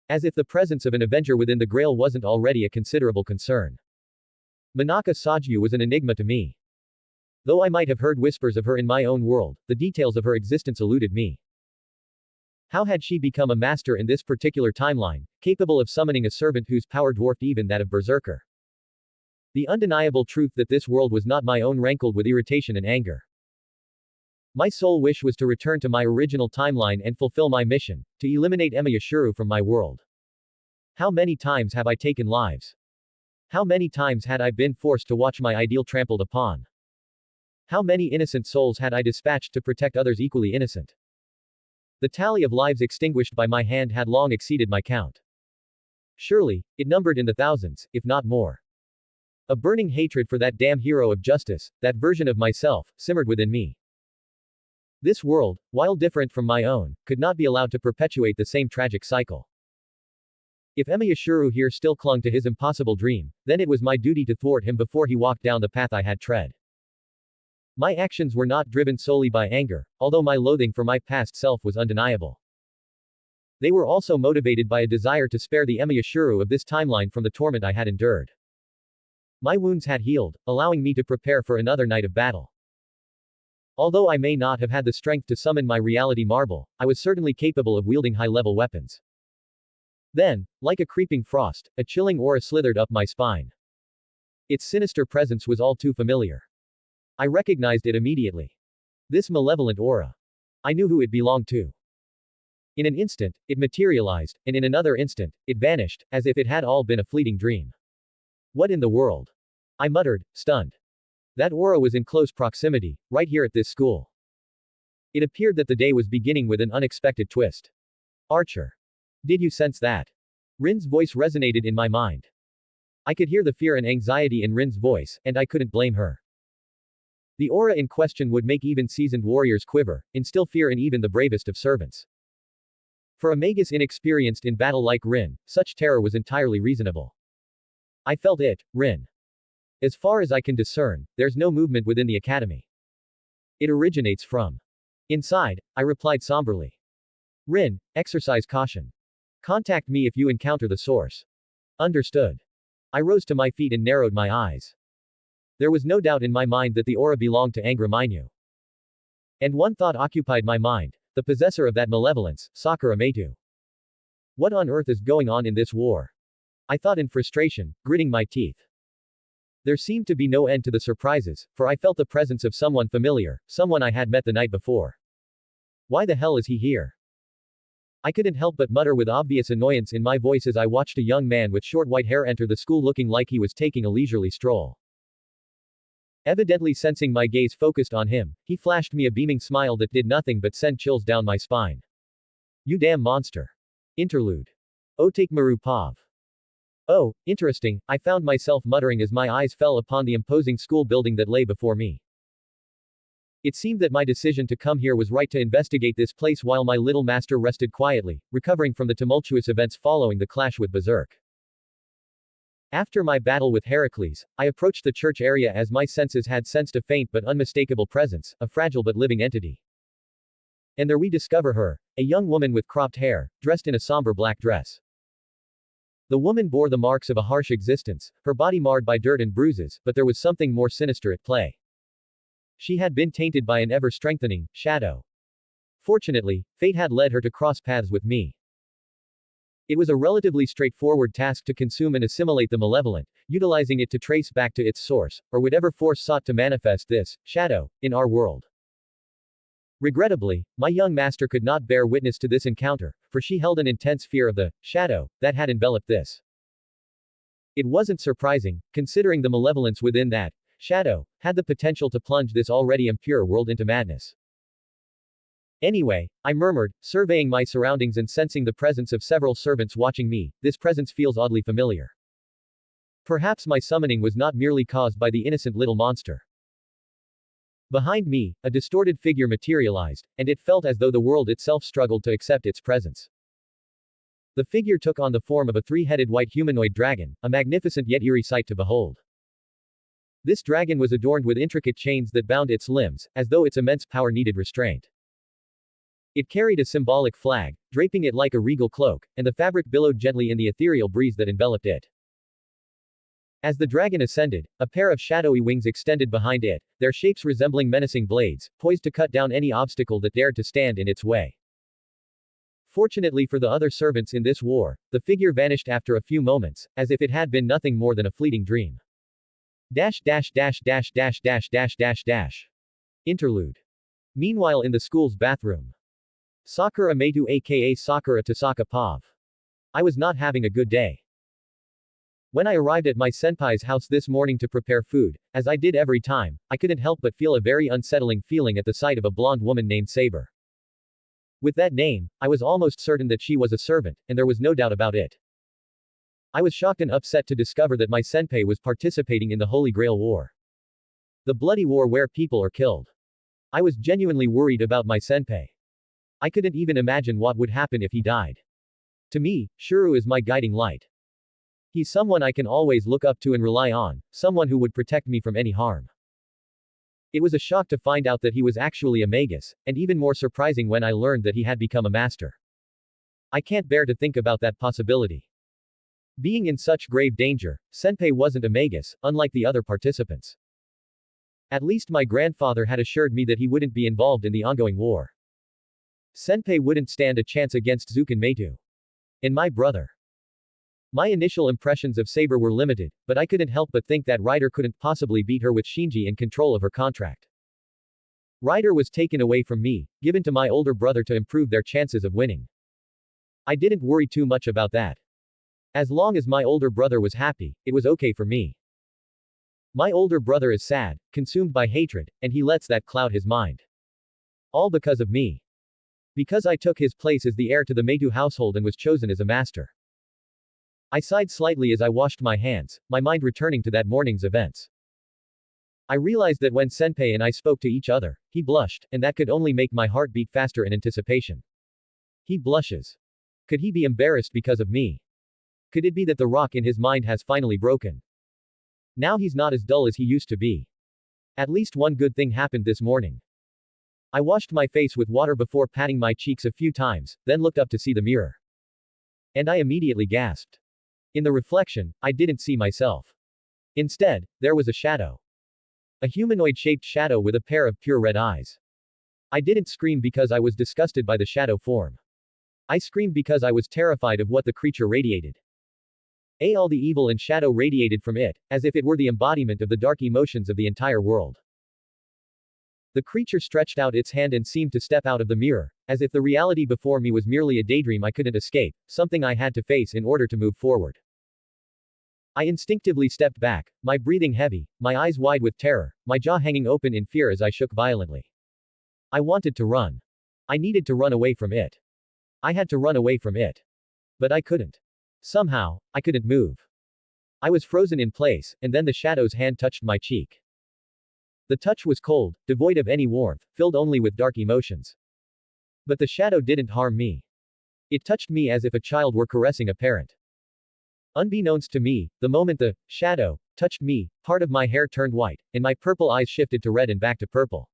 As if the presence of an Avenger within the Grail wasn't already a considerable concern. Manaka Saju was an enigma to me. Though I might have heard whispers of her in my own world, the details of her existence eluded me. How had she become a master in this particular timeline, capable of summoning a servant whose power dwarfed even that of Berserker? The undeniable truth that this world was not my own rankled with irritation and anger. My sole wish was to return to my original timeline and fulfill my mission, to eliminate Emiyashuru from my world. How many times have I taken lives? How many times had I been forced to watch my ideal trampled upon? How many innocent souls had I dispatched to protect others equally innocent? The tally of lives extinguished by my hand had long exceeded my count. Surely, it numbered in the thousands, if not more. A burning hatred for that damn hero of justice, that version of myself, simmered within me. This world, while different from my own, could not be allowed to perpetuate the same tragic cycle. If Emiyashuru here still clung to his impossible dream, then it was my duty to thwart him before he walked down the path I had tread. My actions were not driven solely by anger, although my loathing for my past self was undeniable. They were also motivated by a desire to spare the Emiyashuru of this timeline from the torment I had endured. My wounds had healed, allowing me to prepare for another night of battle. Although I may not have had the strength to summon my reality marble, I was certainly capable of wielding high-level weapons. Then, like a creeping frost, a chilling aura slithered up my spine. Its sinister presence was all too familiar. I recognized it immediately. This malevolent aura. I knew who it belonged to. In an instant, it materialized, and in another instant, it vanished, as if it had all been a fleeting dream. What in the world? I muttered, stunned. That aura was in close proximity, right here at this school. It appeared that the day was beginning with an unexpected twist. Archer. Did you sense that? Rin's voice resonated in my mind. I could hear the fear and anxiety in Rin's voice, and I couldn't blame her. The aura in question would make even seasoned warriors quiver, instill fear in even the bravest of servants. For a magus inexperienced in battle like Rin, such terror was entirely reasonable. I felt it, Rin. As far as I can discern, there's no movement within the academy. It originates from inside, I replied somberly. Rin, exercise caution. Contact me if you encounter the source. Understood. I rose to my feet and narrowed my eyes. There was no doubt in my mind that the aura belonged to Angra Mainyu. And one thought occupied my mind, the possessor of that malevolence, Sakura Meitu. What on earth is going on in this war? I thought in frustration, gritting my teeth. There seemed to be no end to the surprises, for I felt the presence of someone familiar, someone I had met the night before. Why the hell is he here? I couldn't help but mutter with obvious annoyance in my voice as I watched a young man with short white hair enter the school looking like he was taking a leisurely stroll. Evidently sensing my gaze focused on him, he flashed me a beaming smile that did nothing but send chills down my spine. You damn monster. Interlude. Otakemaru Pav. Oh, interesting, I found myself muttering as my eyes fell upon the imposing school building that lay before me. It seemed that my decision to come here was right to investigate this place while my little master rested quietly, recovering from the tumultuous events following the clash with Berserk. After my battle with Heracles, I approached the church area as my senses had sensed a faint but unmistakable presence, a fragile but living entity. And there we discover her, a young woman with cropped hair, dressed in a somber black dress. The woman bore the marks of a harsh existence, her body marred by dirt and bruises, but there was something more sinister at play. She had been tainted by an ever-strengthening shadow. Fortunately, fate had led her to cross paths with me. It was a relatively straightforward task to consume and assimilate the malevolent, utilizing it to trace back to its source, or whatever force sought to manifest this shadow in our world. Regrettably, my young master could not bear witness to this encounter, for she held an intense fear of the shadow that had enveloped this. It wasn't surprising, considering the malevolence within that shadow had the potential to plunge this already impure world into madness. Anyway, I murmured, surveying my surroundings and sensing the presence of several servants watching me. This presence feels oddly familiar. Perhaps my summoning was not merely caused by the innocent little monster. Behind me, a distorted figure materialized, and it felt as though the world itself struggled to accept its presence. The figure took on the form of a three-headed white humanoid dragon, a magnificent yet eerie sight to behold. This dragon was adorned with intricate chains that bound its limbs, as though its immense power needed restraint. It carried a symbolic flag, draping it like a regal cloak, and the fabric billowed gently in the ethereal breeze that enveloped it. As the dragon ascended, a pair of shadowy wings extended behind it, their shapes resembling menacing blades, poised to cut down any obstacle that dared to stand in its way. Fortunately for the other servants in this war, the figure vanished after a few moments, as if it had been nothing more than a fleeting dream. Interlude. Meanwhile in the school's bathroom. Sakura Meitu aka Sakura Tasaka Pav. I was not having a good day. When I arrived at my senpai's house this morning to prepare food, as I did every time, I couldn't help but feel a very unsettling feeling at the sight of a blonde woman named Saber. With that name, I was almost certain that she was a servant, and there was no doubt about it. I was shocked and upset to discover that my senpai was participating in the Holy Grail War. The bloody war where people are killed. I was genuinely worried about my senpai. I couldn't even imagine what would happen if he died. To me, Shuru is my guiding light. He's someone I can always look up to and rely on, someone who would protect me from any harm. It was a shock to find out that he was actually a magus, and even more surprising when I learned that he had become a master. I can't bear to think about that possibility. Being in such grave danger, Senpai wasn't a magus, unlike the other participants. At least my grandfather had assured me that he wouldn't be involved in the ongoing war. Senpai wouldn't stand a chance against Zukan Meitu. And my brother. My initial impressions of Saber were limited, but I couldn't help but think that Ryder couldn't possibly beat her with Shinji in control of her contract. Ryder was taken away from me, given to my older brother to improve their chances of winning. I didn't worry too much about that. As long as my older brother was happy, it was okay for me. My older brother is sad, consumed by hatred, and he lets that cloud his mind. All because of me. Because I took his place as the heir to the Meitu household and was chosen as a master. I sighed slightly as I washed my hands, my mind returning to that morning's events. I realized that when Senpai and I spoke to each other, he blushed, and that could only make my heart beat faster in anticipation. He blushes. Could he be embarrassed because of me? Could it be that the rock in his mind has finally broken? Now he's not as dull as he used to be. At least one good thing happened this morning. I washed my face with water before patting my cheeks a few times, then looked up to see the mirror. And I immediately gasped. In the reflection, I didn't see myself. Instead, there was a shadow. A humanoid-shaped shadow with a pair of pure red eyes. I didn't scream because I was disgusted by the shadow form. I screamed because I was terrified of what the creature radiated. All the evil and shadow radiated from it, as if it were the embodiment of the dark emotions of the entire world. The creature stretched out its hand and seemed to step out of the mirror, as if the reality before me was merely a daydream I couldn't escape, something I had to face in order to move forward. I instinctively stepped back, my breathing heavy, my eyes wide with terror, my jaw hanging open in fear as I shook violently. I wanted to run. I needed to run away from it. I had to run away from it. But I couldn't. Somehow, I couldn't move. I was frozen in place, and then the shadow's hand touched my cheek. The touch was cold, devoid of any warmth, filled only with dark emotions. But the shadow didn't harm me. It touched me as if a child were caressing a parent. Unbeknownst to me, the moment the shadow touched me, part of my hair turned white, and my purple eyes shifted to red and back to purple.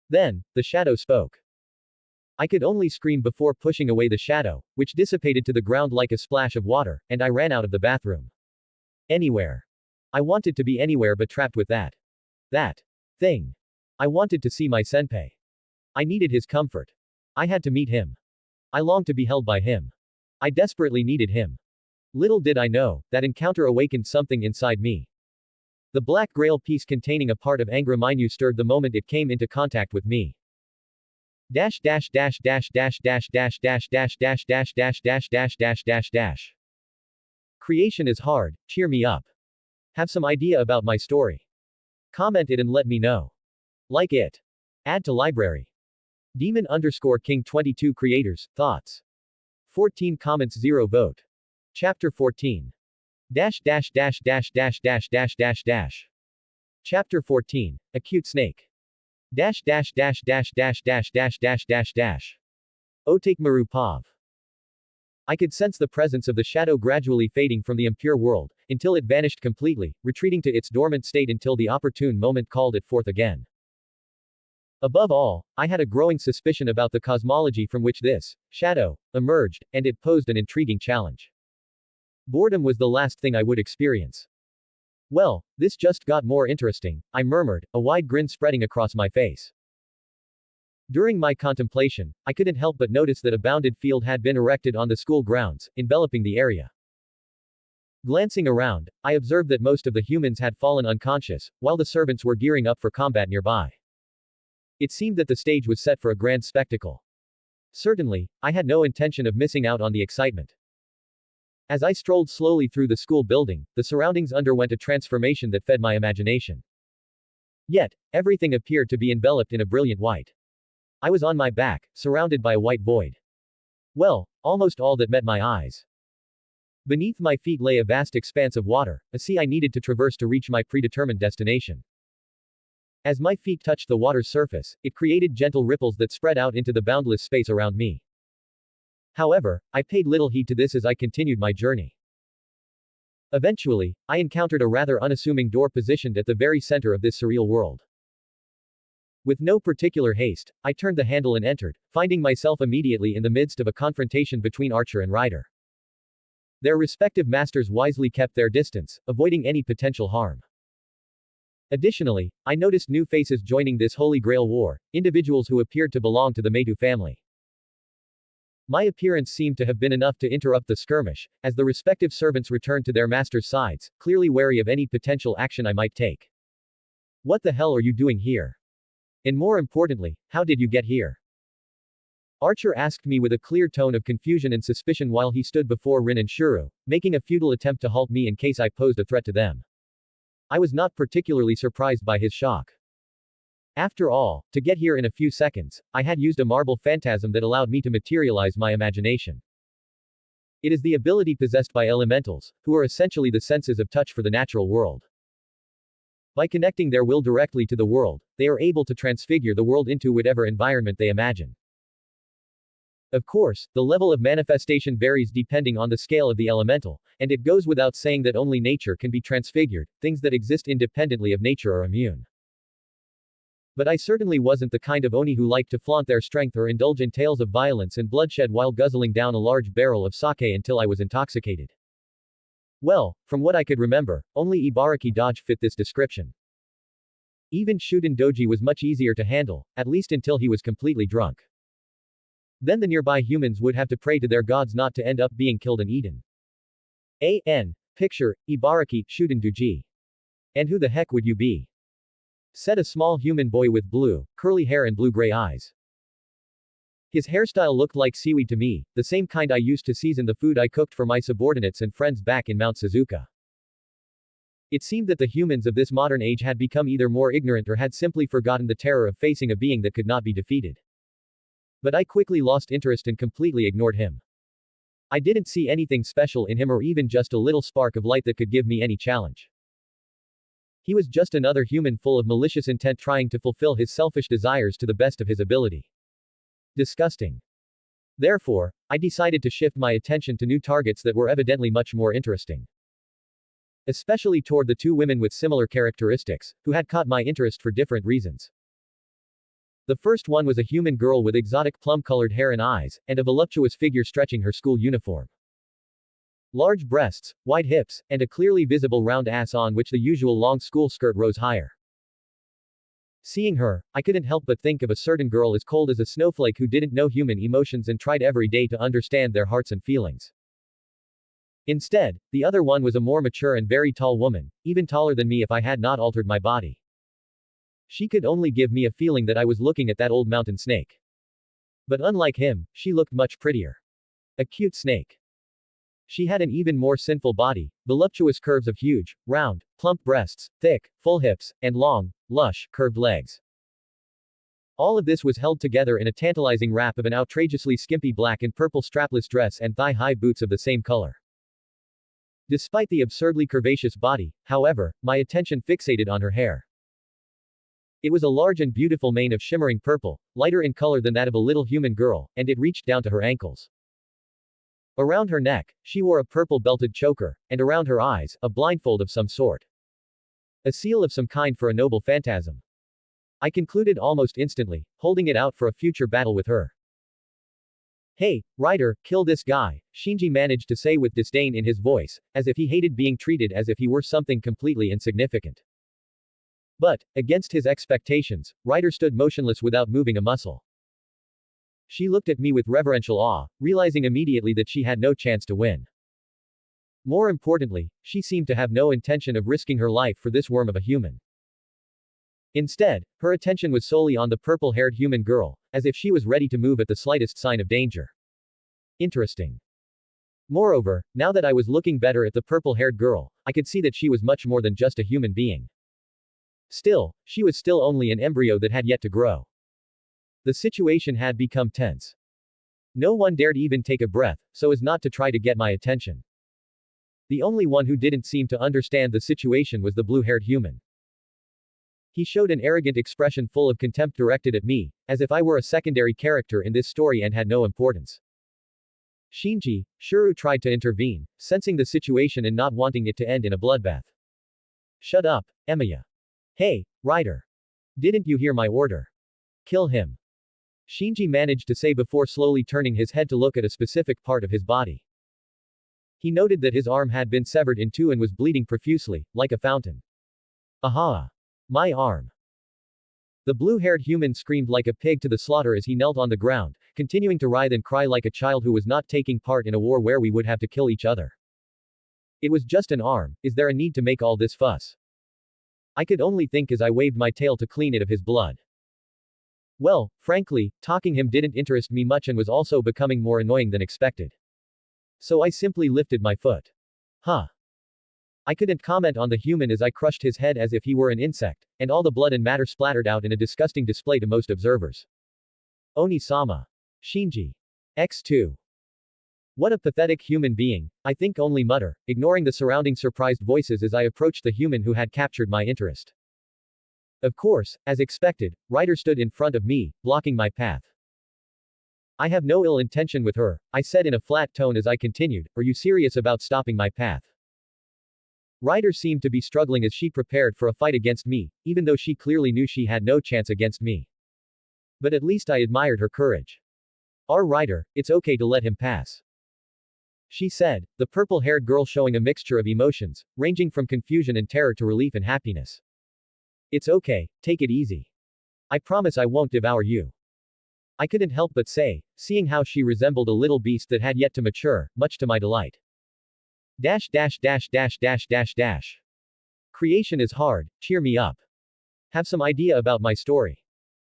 Then, the shadow spoke. I could only scream before pushing away the shadow, which dissipated to the ground like a splash of water, and I ran out of the bathroom. Anywhere. I wanted to be anywhere but trapped with that thing. I wanted to see my senpai. I needed his comfort. I had to meet him. I longed to be held by him. I desperately needed him. Little did I know, that encounter awakened something inside me. The black grail piece containing a part of Engryo stirred the moment it came into contact with me. Dash dash dash dash dash dash dash dash dash dash dash dash dash dash dash dash dash. Creation is hard, cheer me up. Have some idea about my story. Comment it and let me know. Like it. Add to library. Demon_King 22 creators, thoughts. 14 comments 0 vote. Chapter 14. Dash dash dash dash dash dash dash dash dash. Chapter 14. Acute snake. Dash dash dash dash dash dash dash dash dash dash. Otakemaru Pav. I could sense the presence of the shadow gradually fading from the impure world, until it vanished completely, retreating to its dormant state until the opportune moment called it forth again. Above all, I had a growing suspicion about the cosmology from which this shadow emerged, and it posed an intriguing challenge. Boredom was the last thing I would experience. Well, this just got more interesting, I murmured, a wide grin spreading across my face. During my contemplation, I couldn't help but notice that a bounded field had been erected on the school grounds, enveloping the area. Glancing around, I observed that most of the humans had fallen unconscious, while the servants were gearing up for combat nearby. It seemed that the stage was set for a grand spectacle. Certainly, I had no intention of missing out on the excitement. As I strolled slowly through the school building, the surroundings underwent a transformation that fed my imagination. Yet, everything appeared to be enveloped in a brilliant white. I was on my back, surrounded by a white void. Well, almost all that met my eyes. Beneath my feet lay a vast expanse of water, a sea I needed to traverse to reach my predetermined destination. As my feet touched the water's surface, it created gentle ripples that spread out into the boundless space around me. However, I paid little heed to this as I continued my journey. Eventually, I encountered a rather unassuming door positioned at the very center of this surreal world. With no particular haste, I turned the handle and entered, finding myself immediately in the midst of a confrontation between archer and rider. Their respective masters wisely kept their distance, avoiding any potential harm. Additionally, I noticed new faces joining this Holy Grail war, individuals who appeared to belong to the Metu family. My appearance seemed to have been enough to interrupt the skirmish, as the respective servants returned to their masters' sides, clearly wary of any potential action I might take. What the hell are you doing here? And more importantly, how did you get here? Archer asked me with a clear tone of confusion and suspicion while he stood before Rin and Shuru, making a futile attempt to halt me in case I posed a threat to them. I was not particularly surprised by his shock. After all, to get here in a few seconds, I had used a marble phantasm that allowed me to materialize my imagination. It is the ability possessed by elementals, who are essentially the senses of touch for the natural world. By connecting their will directly to the world, they are able to transfigure the world into whatever environment they imagine. Of course, the level of manifestation varies depending on the scale of the elemental, and it goes without saying that only nature can be transfigured, things that exist independently of nature are immune. But I certainly wasn't the kind of Oni who liked to flaunt their strength or indulge in tales of violence and bloodshed while guzzling down a large barrel of sake until I was intoxicated. Well, from what I could remember, only Ibaraki Dodge fit this description. Even Shuden Doji was much easier to handle, at least until he was completely drunk. Then the nearby humans would have to pray to their gods not to end up being killed and eaten. Picture, Ibaraki, Shudenduji. And who the heck would you be? Said a small human boy with blue, curly hair and blue-gray eyes. His hairstyle looked like seaweed to me, the same kind I used to season the food I cooked for my subordinates and friends back in Mount Suzuka. It seemed that the humans of this modern age had become either more ignorant or had simply forgotten the terror of facing a being that could not be defeated. But I quickly lost interest and completely ignored him. I didn't see anything special in him or even just a little spark of light that could give me any challenge. He was just another human full of malicious intent trying to fulfill his selfish desires to the best of his ability. Disgusting. Therefore, I decided to shift my attention to new targets that were evidently much more interesting. Especially toward the two women with similar characteristics, who had caught my interest for different reasons. The first one was a human girl with exotic plum-colored hair and eyes, and a voluptuous figure stretching her school uniform. Large breasts, wide hips, and a clearly visible round ass on which the usual long school skirt rose higher. Seeing her, I couldn't help but think of a certain girl as cold as a snowflake who didn't know human emotions and tried every day to understand their hearts and feelings. Instead, the other one was a more mature and very tall woman, even taller than me if I had not altered my body. She could only give me a feeling that I was looking at that old mountain snake. But unlike him, she looked much prettier. A cute snake. She had an even more sinful body, voluptuous curves of huge, round, plump breasts, thick, full hips, and long, lush, curved legs. All of this was held together in a tantalizing wrap of an outrageously skimpy black and purple strapless dress and thigh-high boots of the same color. Despite the absurdly curvaceous body, however, my attention fixated on her hair. It was a large and beautiful mane of shimmering purple, lighter in color than that of a little human girl, and it reached down to her ankles. Around her neck, she wore a purple belted choker, and around her eyes, a blindfold of some sort. A seal of some kind for a noble phantasm. I concluded almost instantly, holding it out for a future battle with her. Hey, Ryder, kill this guy, Shinji managed to say with disdain in his voice, as if he hated being treated as if he were something completely insignificant. But, against his expectations, Ryder stood motionless without moving a muscle. She looked at me with reverential awe, realizing immediately that she had no chance to win. More importantly, she seemed to have no intention of risking her life for this worm of a human. Instead, her attention was solely on the purple-haired human girl, as if she was ready to move at the slightest sign of danger. Interesting. Moreover, now that I was looking better at the purple-haired girl, I could see that she was much more than just a human being. Still, she was still only an embryo that had yet to grow. The situation had become tense. No one dared even take a breath, so as not to try to get my attention. The only one who didn't seem to understand the situation was the blue-haired human. He showed an arrogant expression full of contempt directed at me, as if I were a secondary character in this story and had no importance. Shinji, Shuru tried to intervene, sensing the situation and not wanting it to end in a bloodbath. Shut up, Emiya. Hey, Ryder. Didn't you hear my order? Kill him. Shinji managed to say before slowly turning his head to look at a specific part of his body. He noted that his arm had been severed in two and was bleeding profusely, like a fountain. Aha! My arm! The blue-haired human screamed like a pig to the slaughter as he knelt on the ground, continuing to writhe and cry like a child who was not taking part in a war where we would have to kill each other. It was just an arm, is there a need to make all this fuss? I could only think as I waved my tail to clean it of his blood. Well, frankly, talking him didn't interest me much and was also becoming more annoying than expected. So I simply lifted my foot. Huh. I couldn't comment on the human as I crushed his head as if he were an insect, and all the blood and matter splattered out in a disgusting display to most observers. Oni-sama. Shinji. X2. What a pathetic human being, I think only mutter, ignoring the surrounding surprised voices as I approached the human who had captured my interest. Of course, as expected, Ryder stood in front of me, blocking my path. I have no ill intention with her, I said in a flat tone as I continued, are you serious about stopping my path? Ryder seemed to be struggling as she prepared for a fight against me, even though she clearly knew she had no chance against me. But at least I admired her courage. Ryder, it's okay to let him pass. She said, the purple-haired girl showing a mixture of emotions, ranging from confusion and terror to relief and happiness. It's okay, take it easy. I promise I won't devour you. I couldn't help but say, seeing how she resembled a little beast that had yet to mature, much to my delight. Dash dash dash dash dash dash dash. Creation is hard, cheer me up. Have some idea about my story?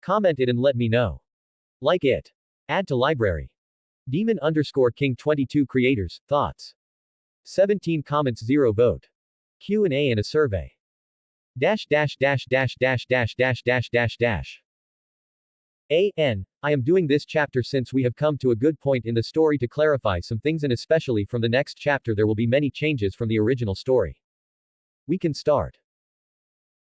Comment it and let me know. Like it. Add to library. Demon_King 22 creators, thoughts. 17 comments 0 vote. Q&A and a survey. Dash dash dash dash dash dash dash dash dash dash. I am doing this chapter since we have come to a good point in the story to clarify some things, and especially from the next chapter there will be many changes from the original story. We can start.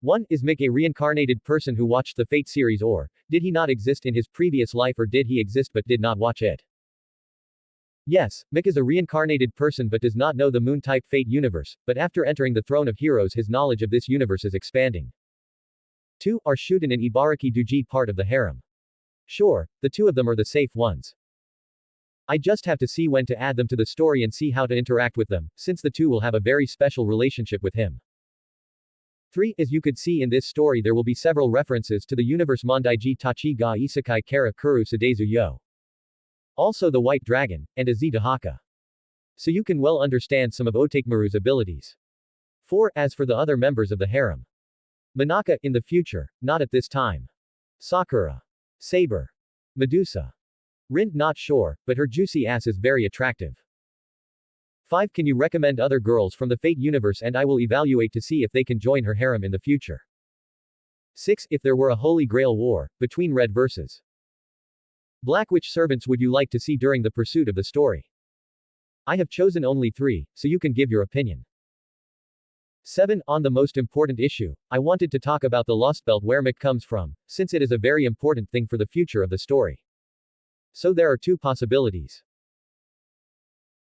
1. Is Mick a reincarnated person who watched the Fate series, or did he not exist in his previous life, or did he exist but did not watch it? Yes, Mick is a reincarnated person but does not know the Moon-type Fate universe, but after entering the Throne of Heroes his knowledge of this universe is expanding. 2. Are Shuten and Ibaraki Duji part of the harem? Sure, the two of them are the safe ones. I just have to see when to add them to the story and see how to interact with them, since the two will have a very special relationship with him. 3. As you could see in this story there will be several references to the universe Mondaiji Tachi ga Isekai Kara Kuru Sadezu Yo. Also the White Dragon, and Azita Haka. So you can well understand some of Otakemaru's abilities. 4. As for the other members of the harem. Manaka, in the future, not at this time. Sakura. Saber. Medusa. Rin, not sure, but her juicy ass is very attractive. 5. Can you recommend other girls from the Fate universe and I will evaluate to see if they can join her harem in the future. 6. If there were a Holy Grail war, between Red versus Black, which servants would you like to see during the pursuit of the story? I have chosen only 3, so you can give your opinion. 7. On the most important issue, I wanted to talk about the Lost Belt where Mick comes from, since it is a very important thing for the future of the story. So there are 2 possibilities.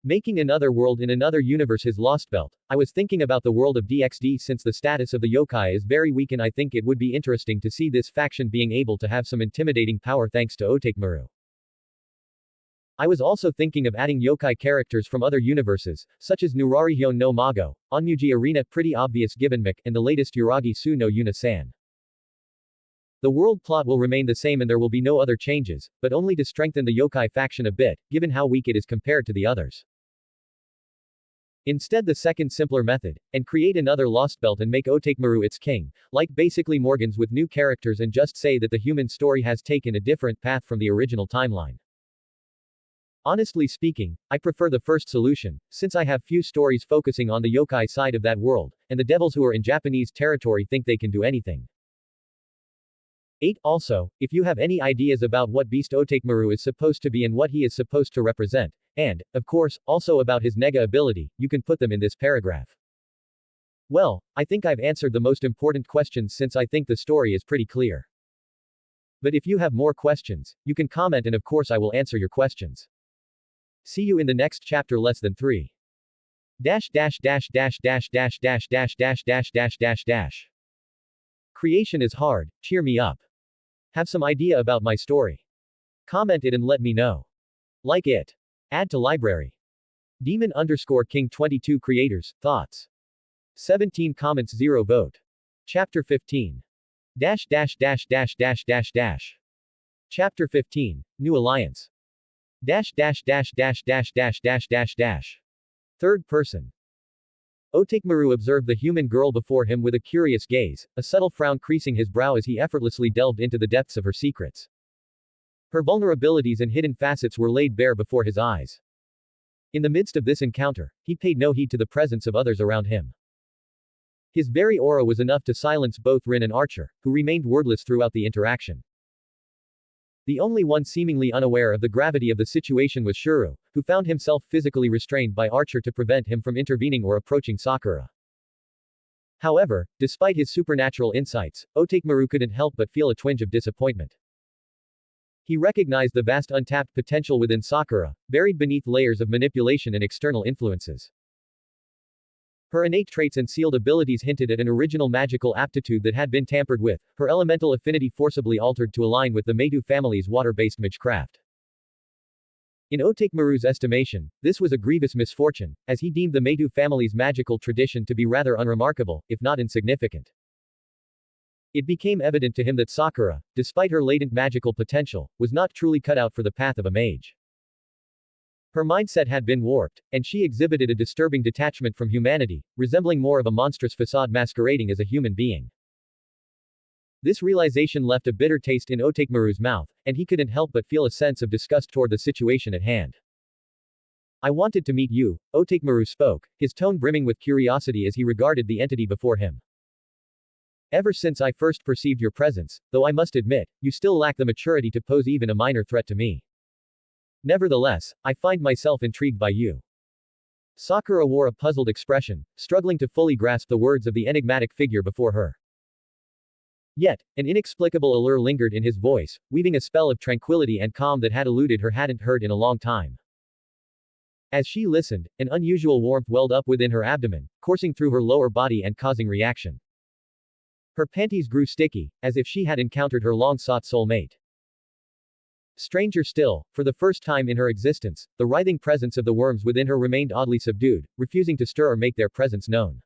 Making another world in another universe his Lost Belt. I was thinking about the world of DXD since the status of the yokai is very weak and I think it would be interesting to see this faction being able to have some intimidating power thanks to Otakemaru. I was also thinking of adding yokai characters from other universes, such as Nurarihyon no Mago, Onmuji Arena, pretty obvious given Mick, and the latest Uragi Su no Yuna-san. The world plot will remain the same and there will be no other changes, but only to strengthen the yokai faction a bit, given how weak it is compared to the others. Instead the second simpler method, and create another Lost Belt and make Otakemaru its king, like basically Morgan's with new characters and just say that the human story has taken a different path from the original timeline. Honestly speaking, I prefer the first solution, since I have few stories focusing on the yokai side of that world, and the devils who are in Japanese territory think they can do anything. 8. Also, if you have any ideas about what beast Otakemaru is supposed to be and what he is supposed to represent, and, of course, also about his nega ability, you can put them in this paragraph. Well, I think I've answered the most important questions since I think the story is pretty clear. But if you have more questions, you can comment and of course I will answer your questions. See you in the next chapter less than 3. Dash dash dash dash dash dash dash dash dash dash dash dash dash. Creation is hard, cheer me up. Have some idea about my story? Comment it and let me know. Like it. Add to library. Demon_King 22 creators, thoughts. 17 comments 0 vote. Chapter 15. Dash dash dash dash dash dash dash. Chapter 15, New Alliance. Dash dash dash dash dash dash dash dash dash. Third person. Otakemaru observed the human girl before him with a curious gaze, a subtle frown creasing his brow as he effortlessly delved into the depths of her secrets. Her vulnerabilities and hidden facets were laid bare before his eyes. In the midst of this encounter, he paid no heed to the presence of others around him. His very aura was enough to silence both Rin and Archer, who remained wordless throughout the interaction. The only one seemingly unaware of the gravity of the situation was Shuru, who found himself physically restrained by Archer to prevent him from intervening or approaching Sakura. However, despite his supernatural insights, Otakemaru couldn't help but feel a twinge of disappointment. He recognized the vast untapped potential within Sakura, buried beneath layers of manipulation and external influences. Her innate traits and sealed abilities hinted at an original magical aptitude that had been tampered with, her elemental affinity forcibly altered to align with the Meidou family's water-based magecraft. In Otakemaru's estimation, this was a grievous misfortune, as he deemed the Meidou family's magical tradition to be rather unremarkable, if not insignificant. It became evident to him that Sakura, despite her latent magical potential, was not truly cut out for the path of a mage. Her mindset had been warped, and she exhibited a disturbing detachment from humanity, resembling more of a monstrous facade masquerading as a human being. This realization left a bitter taste in Otakemaru's mouth, and he couldn't help but feel a sense of disgust toward the situation at hand. I wanted to meet you, Otakemaru spoke, his tone brimming with curiosity as he regarded the entity before him. Ever since I first perceived your presence, though I must admit, you still lack the maturity to pose even a minor threat to me. Nevertheless, I find myself intrigued by you. Sakura wore a puzzled expression, struggling to fully grasp the words of the enigmatic figure before her. Yet, an inexplicable allure lingered in his voice, weaving a spell of tranquility and calm that had eluded her hadn't heard in a long time. As she listened, an unusual warmth welled up within her abdomen, coursing through her lower body and causing reaction. Her panties grew sticky, as if she had encountered her long-sought soulmate. Stranger still, for the first time in her existence, the writhing presence of the worms within her remained oddly subdued, refusing to stir or make their presence known.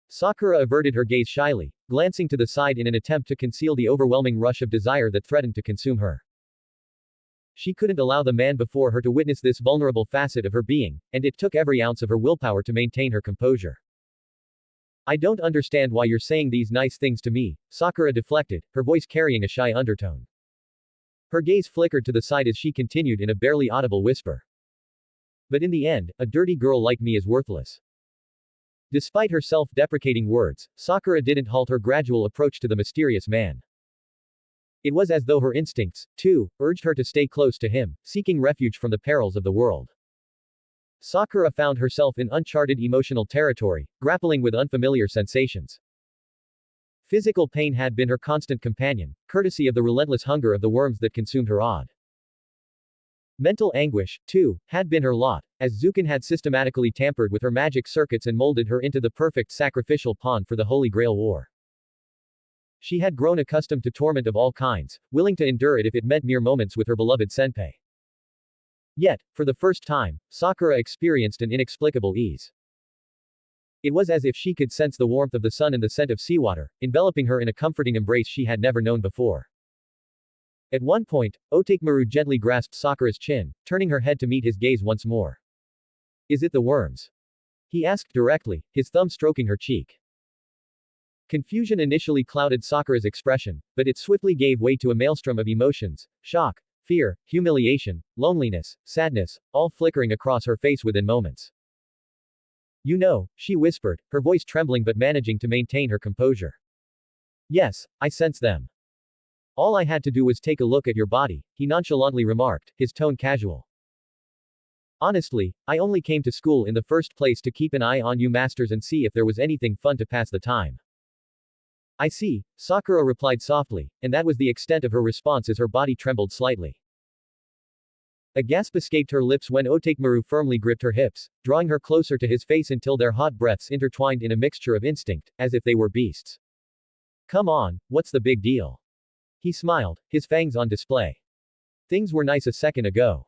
Sakura averted her gaze shyly, glancing to the side in an attempt to conceal the overwhelming rush of desire that threatened to consume her. She couldn't allow the man before her to witness this vulnerable facet of her being, and it took every ounce of her willpower to maintain her composure. I don't understand why you're saying these nice things to me, Sakura deflected, her voice carrying a shy undertone. Her gaze flickered to the side as she continued in a barely audible whisper. But in the end, a dirty girl like me is worthless. Despite her self-deprecating words, Sakura didn't halt her gradual approach to the mysterious man. It was as though her instincts, too, urged her to stay close to him, seeking refuge from the perils of the world. Sakura found herself in uncharted emotional territory, grappling with unfamiliar sensations. Physical pain had been her constant companion, courtesy of the relentless hunger of the worms that consumed her odd. Mental anguish, too, had been her lot, as Zukan had systematically tampered with her magic circuits and molded her into the perfect sacrificial pawn for the Holy Grail War. She had grown accustomed to torment of all kinds, willing to endure it if it meant mere moments with her beloved senpai. Yet, for the first time, Sakura experienced an inexplicable ease. It was as if she could sense the warmth of the sun and the scent of seawater, enveloping her in a comforting embrace she had never known before. At one point, Otakemaru gently grasped Sakura's chin, turning her head to meet his gaze once more. Is it the worms? He asked directly, his thumb stroking her cheek. Confusion initially clouded Sakura's expression, but it swiftly gave way to a maelstrom of emotions, shock, fear, humiliation, loneliness, sadness, all flickering across her face within moments. You know, she whispered, her voice trembling but managing to maintain her composure. Yes, I sense them. All I had to do was take a look at your body, he nonchalantly remarked, his tone casual. Honestly, I only came to school in the first place to keep an eye on you masters and see if there was anything fun to pass the time. I see, Sakura replied softly, and that was the extent of her response as her body trembled slightly. A gasp escaped her lips when Otakemaru firmly gripped her hips, drawing her closer to his face until their hot breaths intertwined in a mixture of instinct, as if they were beasts. Come on, what's the big deal? He smiled, his fangs on display. Things were nice a second ago.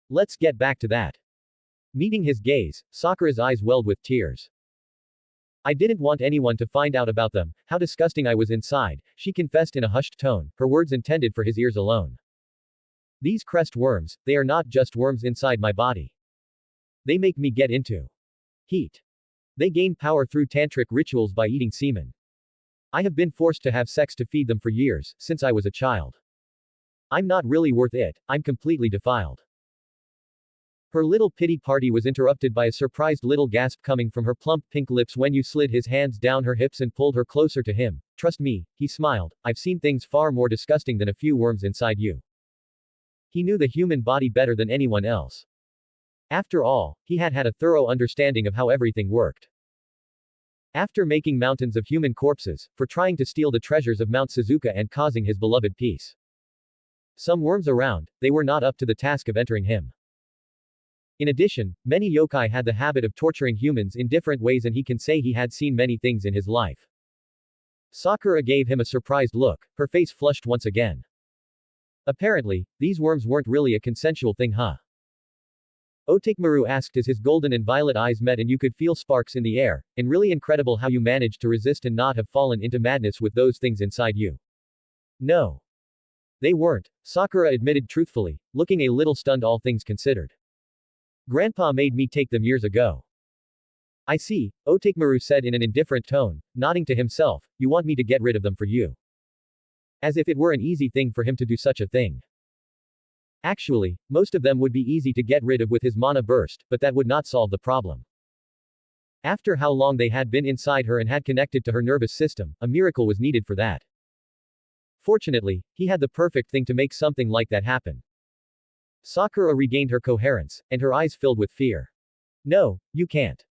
Let's get back to that. Meeting his gaze, Sakura's eyes welled with tears. I didn't want anyone to find out about them, how disgusting I was inside, she confessed in a hushed tone, her words intended for his ears alone. These crest worms, they are not just worms inside my body. They make me get into heat. They gain power through tantric rituals by eating semen. I have been forced to have sex to feed them for years, since I was a child. I'm not really worth it, I'm completely defiled. Her little pity party was interrupted by a surprised little gasp coming from her plump pink lips when you slid his hands down her hips and pulled her closer to him. Trust me, he smiled, I've seen things far more disgusting than a few worms inside you. He knew the human body better than anyone else. After all, he had had a thorough understanding of how everything worked. After making mountains of human corpses, for trying to steal the treasures of Mount Suzuka and causing his beloved peace. Some worms around, they were not up to the task of entering him. In addition, many yokai had the habit of torturing humans in different ways and he can say he had seen many things in his life. Sakura gave him a surprised look, her face flushed once again. Apparently, these worms weren't really a consensual thing, huh? Otakemaru asked as his golden and violet eyes met and you could feel sparks in the air, and really incredible how you managed to resist and not have fallen into madness with those things inside you. No. They weren't, Sakura admitted truthfully, looking a little stunned all things considered. Grandpa made me take them years ago. I see, Otakemaru said in an indifferent tone, nodding to himself, you want me to get rid of them for you. As if it were an easy thing for him to do such a thing. Actually, most of them would be easy to get rid of with his mana burst, but that would not solve the problem. After how long they had been inside her and had connected to her nervous system, a miracle was needed for that. Fortunately, he had the perfect thing to make something like that happen. Sakura regained her coherence, and her eyes filled with fear. No, you can't.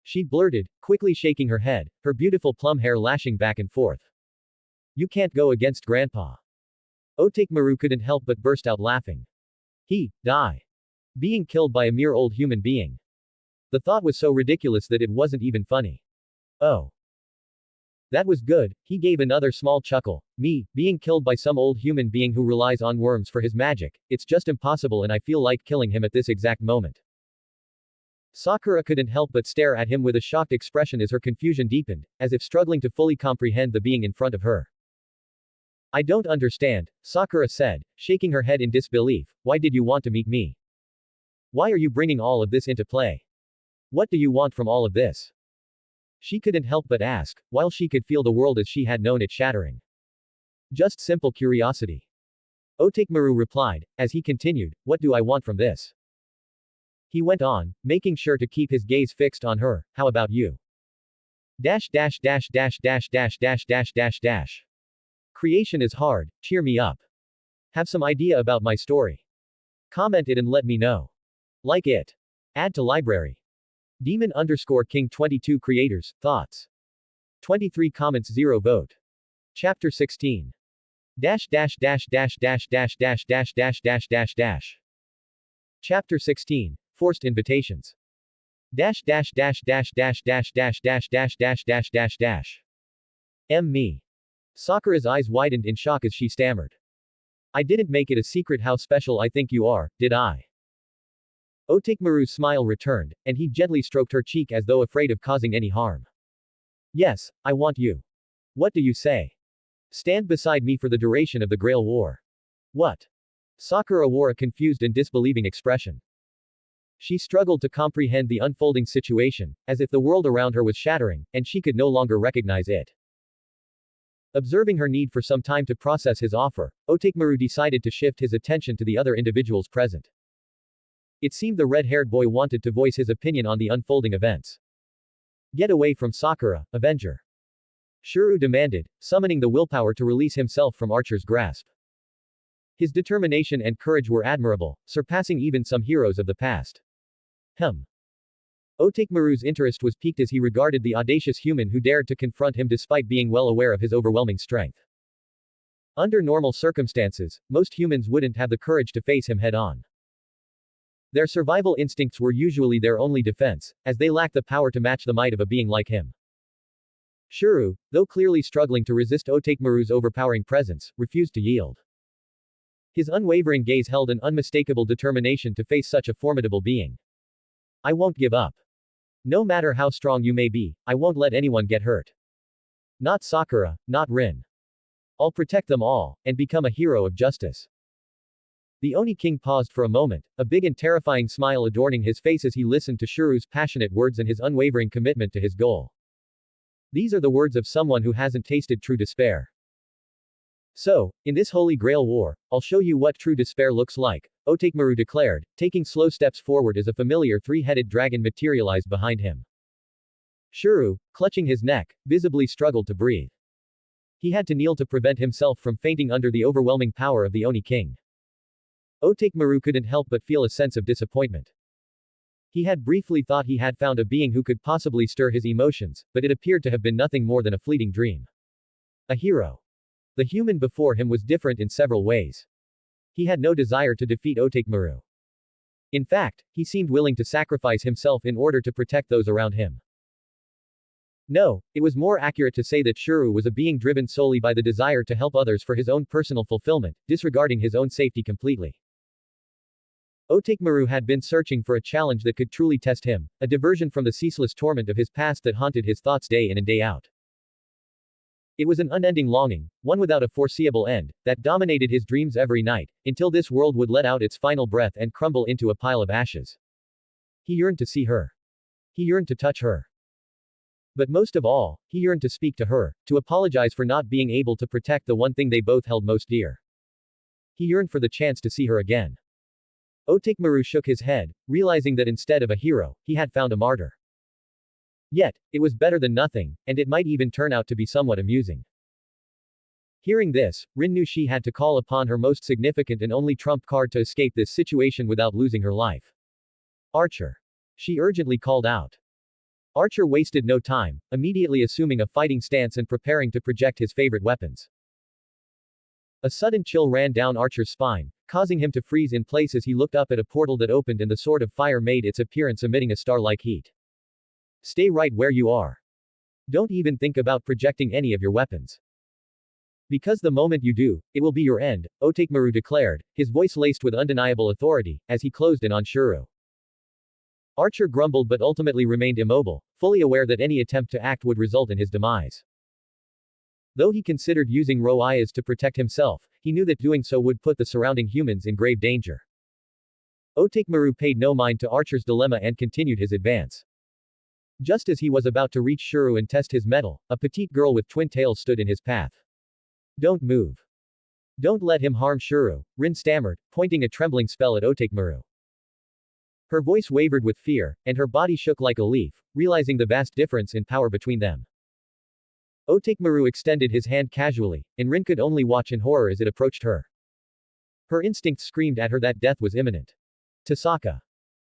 She blurted, quickly shaking her head, her beautiful plum hair lashing back and forth. You can't go against Grandpa. Otakemaru couldn't help but burst out laughing. Die. Being killed by a mere old human being. The thought was so ridiculous that it wasn't even funny. Oh. That was good, he gave another small chuckle. Me, being killed by some old human being who relies on worms for his magic, it's just impossible and I feel like killing him at this exact moment. Sakura couldn't help but stare at him with a shocked expression as her confusion deepened, as if struggling to fully comprehend the being in front of her. I don't understand, Sakura said, shaking her head in disbelief. Why did you want to meet me? Why are you bringing all of this into play? What do you want from all of this? She couldn't help but ask, while she could feel the world as she had known it shattering. Just simple curiosity. Otakemaru replied, as he continued, what do I want from this? He went on, making sure to keep his gaze fixed on her, how about you? Creation is hard, cheer me up. Have some idea about my story. Comment it and let me know. Like it. Add to library. Demon_King 22 creators, thoughts. 23 comments 0 vote. Chapter 16. Chapter 16. Forced invitations. Me. Sakura's eyes widened in shock as she stammered. I didn't make it a secret how special I think you are, did I? Otakemaru's smile returned, and he gently stroked her cheek as though afraid of causing any harm. Yes, I want you. What do you say? Stand beside me for the duration of the Grail War. What? Sakura wore a confused and disbelieving expression. She struggled to comprehend the unfolding situation, as if the world around her was shattering, and she could no longer recognize it. Observing her need for some time to process his offer, Otakemaru decided to shift his attention to the other individuals present. It seemed the red-haired boy wanted to voice his opinion on the unfolding events. Get away from Sakura, Avenger. Shuru demanded, summoning the willpower to release himself from Archer's grasp. His determination and courage were admirable, surpassing even some heroes of the past. Otakemaru's interest was piqued as he regarded the audacious human who dared to confront him despite being well aware of his overwhelming strength. Under normal circumstances, most humans wouldn't have the courage to face him head-on. Their survival instincts were usually their only defense, as they lacked the power to match the might of a being like him. Shuru, though clearly struggling to resist Otakemaru's overpowering presence, refused to yield. His unwavering gaze held an unmistakable determination to face such a formidable being. I won't give up. No matter how strong you may be, I won't let anyone get hurt. Not Sakura, not Rin. I'll protect them all, and become a hero of justice. The Oni King paused for a moment, a big and terrifying smile adorning his face as he listened to Shuru's passionate words and his unwavering commitment to his goal. These are the words of someone who hasn't tasted true despair. So, in this holy grail war, I'll show you what true despair looks like, Otakemaru declared, taking slow steps forward as a familiar three-headed dragon materialized behind him. Shuru, clutching his neck, visibly struggled to breathe. He had to kneel to prevent himself from fainting under the overwhelming power of the Oni King. Otakemaru couldn't help but feel a sense of disappointment. He had briefly thought he had found a being who could possibly stir his emotions, but it appeared to have been nothing more than a fleeting dream. A hero. The human before him was different in several ways. He had no desire to defeat Otakemaru. In fact, he seemed willing to sacrifice himself in order to protect those around him. No, it was more accurate to say that Shuru was a being driven solely by the desire to help others for his own personal fulfillment, disregarding his own safety completely. Otakemaru had been searching for a challenge that could truly test him, a diversion from the ceaseless torment of his past that haunted his thoughts day in and day out. It was an unending longing, one without a foreseeable end, that dominated his dreams every night, until this world would let out its final breath and crumble into a pile of ashes. He yearned to see her. He yearned to touch her. But most of all, he yearned to speak to her, to apologize for not being able to protect the one thing they both held most dear. He yearned for the chance to see her again. Otakemaru shook his head, realizing that instead of a hero, he had found a martyr. Yet, it was better than nothing, and it might even turn out to be somewhat amusing. Hearing this, Rin knew she had to call upon her most significant and only trump card to escape this situation without losing her life. Archer. She urgently called out. Archer wasted no time, immediately assuming a fighting stance and preparing to project his favorite weapons. A sudden chill ran down Archer's spine, causing him to freeze in place as he looked up at a portal that opened and the sword of fire made its appearance emitting a star-like heat. Stay right where you are. Don't even think about projecting any of your weapons. Because the moment you do, it will be your end, Otakemaru declared, his voice laced with undeniable authority, as he closed in on Shuru. Archer grumbled but ultimately remained immobile, fully aware that any attempt to act would result in his demise. Though he considered using Roias to protect himself, he knew that doing so would put the surrounding humans in grave danger. Otakemaru paid no mind to Archer's dilemma and continued his advance. Just as he was about to reach Shuru and test his mettle, a petite girl with twin tails stood in his path. Don't move. Don't let him harm Shuru, Rin stammered, pointing a trembling spell at Otakemaru. Her voice wavered with fear, and her body shook like a leaf, realizing the vast difference in power between them. Otakemaru extended his hand casually, and Rin could only watch in horror as it approached her. Her instinct screamed at her that death was imminent. Tasaka.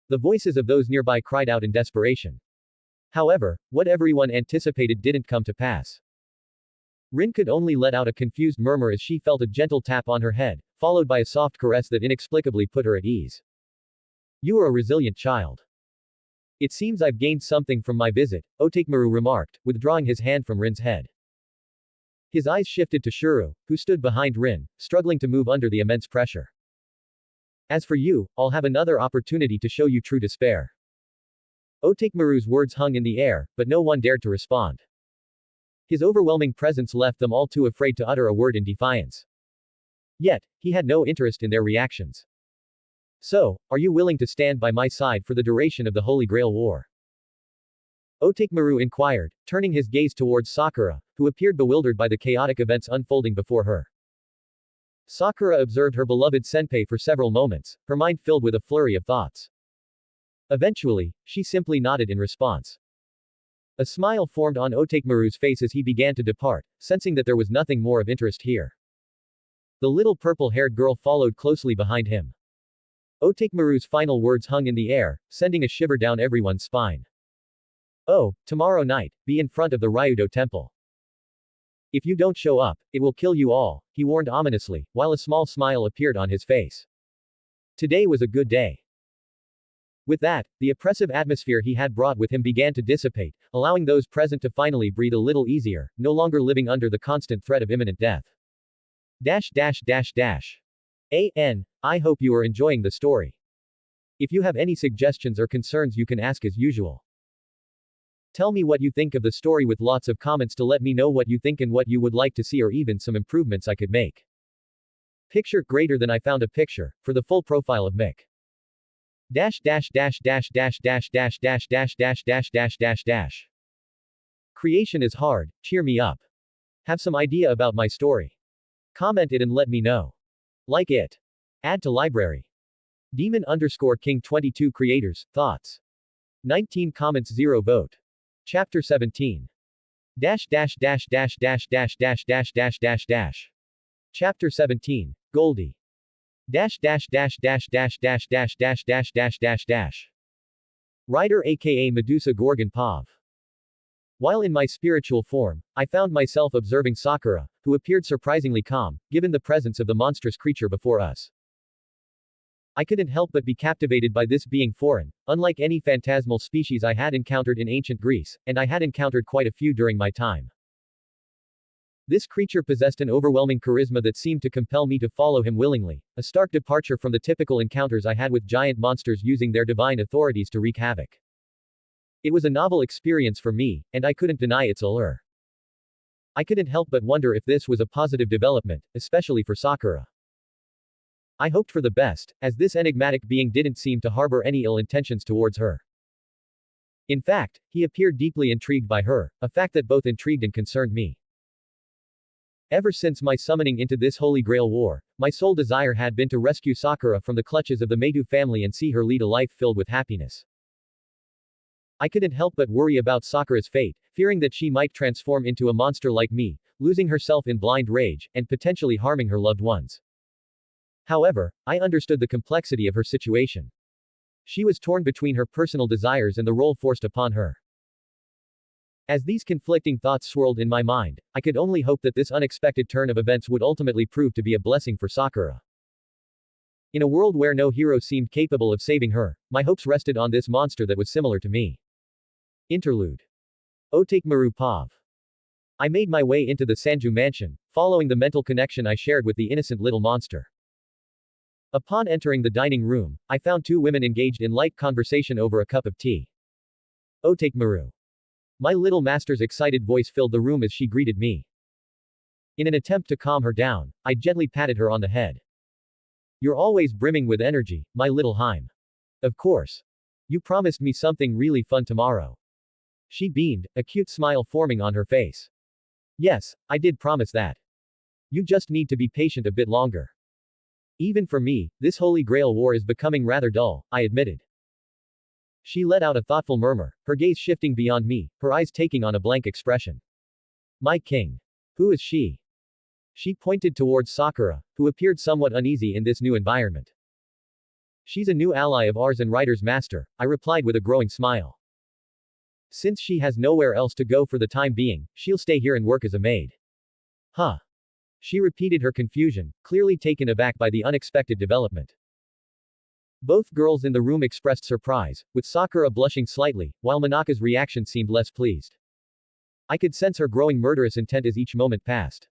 The voices of those nearby cried out in desperation. However, what everyone anticipated didn't come to pass. Rin could only let out a confused murmur as she felt a gentle tap on her head, followed by a soft caress that inexplicably put her at ease. You are a resilient child. It seems I've gained something from my visit, Otakemaru remarked, withdrawing his hand from Rin's head. His eyes shifted to Shuru, who stood behind Rin, struggling to move under the immense pressure. As for you, I'll have another opportunity to show you true despair. Otakemaru's words hung in the air, but no one dared to respond. His overwhelming presence left them all too afraid to utter a word in defiance. Yet, he had no interest in their reactions. So, are you willing to stand by my side for the duration of the Holy Grail War? Otakemaru inquired, turning his gaze towards Sakura, who appeared bewildered by the chaotic events unfolding before her. Sakura observed her beloved senpai for several moments, her mind filled with a flurry of thoughts. Eventually, she simply nodded in response. A smile formed on Otakemaru's face as he began to depart, sensing that there was nothing more of interest here. The little purple-haired girl followed closely behind him. Otakemaru's final words hung in the air, sending a shiver down everyone's spine. Oh, tomorrow night, be in front of the Ryudo temple. If you don't show up, it will kill you all, he warned ominously, while a small smile appeared on his face. Today was a good day. With that, the oppressive atmosphere he had brought with him began to dissipate, allowing those present to finally breathe a little easier, no longer living under the constant threat of imminent death. I hope you are enjoying the story. If you have any suggestions or concerns you can ask as usual. Tell me what you think of the story with lots of comments to let me know what you think and what you would like to see or even some improvements I could make. Picture greater than I found a picture, for the full profile of Mick. Creation is hard, cheer me up. Have some idea about my story. Comment it and let me know. Like it. Add to library. Demon_King 22 creators, thoughts. 19 comments 0 vote. Chapter 17. Chapter 17. Goldie. Writer aka Medusa Gorgon Pav. While in my spiritual form, I found myself observing Sakura, who appeared surprisingly calm, given the presence of the monstrous creature before us. I couldn't help but be captivated by this being foreign, unlike any phantasmal species I had encountered in ancient Greece, and I had encountered quite a few during my time. This creature possessed an overwhelming charisma that seemed to compel me to follow him willingly, a stark departure from the typical encounters I had with giant monsters using their divine authorities to wreak havoc. It was a novel experience for me, and I couldn't deny its allure. I couldn't help but wonder if this was a positive development, especially for Sakura. I hoped for the best, as this enigmatic being didn't seem to harbor any ill intentions towards her. In fact, he appeared deeply intrigued by her, a fact that both intrigued and concerned me. Ever since my summoning into this Holy Grail War, my sole desire had been to rescue Sakura from the clutches of the Meidou family and see her lead a life filled with happiness. I couldn't help but worry about Sakura's fate, fearing that she might transform into a monster like me, losing herself in blind rage, and potentially harming her loved ones. However, I understood the complexity of her situation. She was torn between her personal desires and the role forced upon her. As these conflicting thoughts swirled in my mind, I could only hope that this unexpected turn of events would ultimately prove to be a blessing for Sakura. In a world where no hero seemed capable of saving her, my hopes rested on this monster that was similar to me. Interlude. Otakemaru Pav. I made my way into the Sanju mansion, following the mental connection I shared with the innocent little monster. Upon entering the dining room, I found two women engaged in light conversation over a cup of tea. Otakemaru. My little master's excited voice filled the room as she greeted me. In an attempt to calm her down, I gently patted her on the head. You're always brimming with energy, my little Heim. Of course. You promised me something really fun tomorrow. She beamed, a cute smile forming on her face. Yes, I did promise that. You just need to be patient a bit longer. Even for me, this Holy Grail War is becoming rather dull, I admitted. She let out a thoughtful murmur, her gaze shifting beyond me, her eyes taking on a blank expression. My king. Who is she? She pointed towards Sakura, who appeared somewhat uneasy in this new environment. She's a new ally of ours and Rider's master, I replied with a growing smile. Since she has nowhere else to go for the time being, she'll stay here and work as a maid. Huh. She repeated her confusion, clearly taken aback by the unexpected development. Both girls in the room expressed surprise, with Sakura blushing slightly, while Monaka's reaction seemed less pleased. I could sense her growing murderous intent as each moment passed.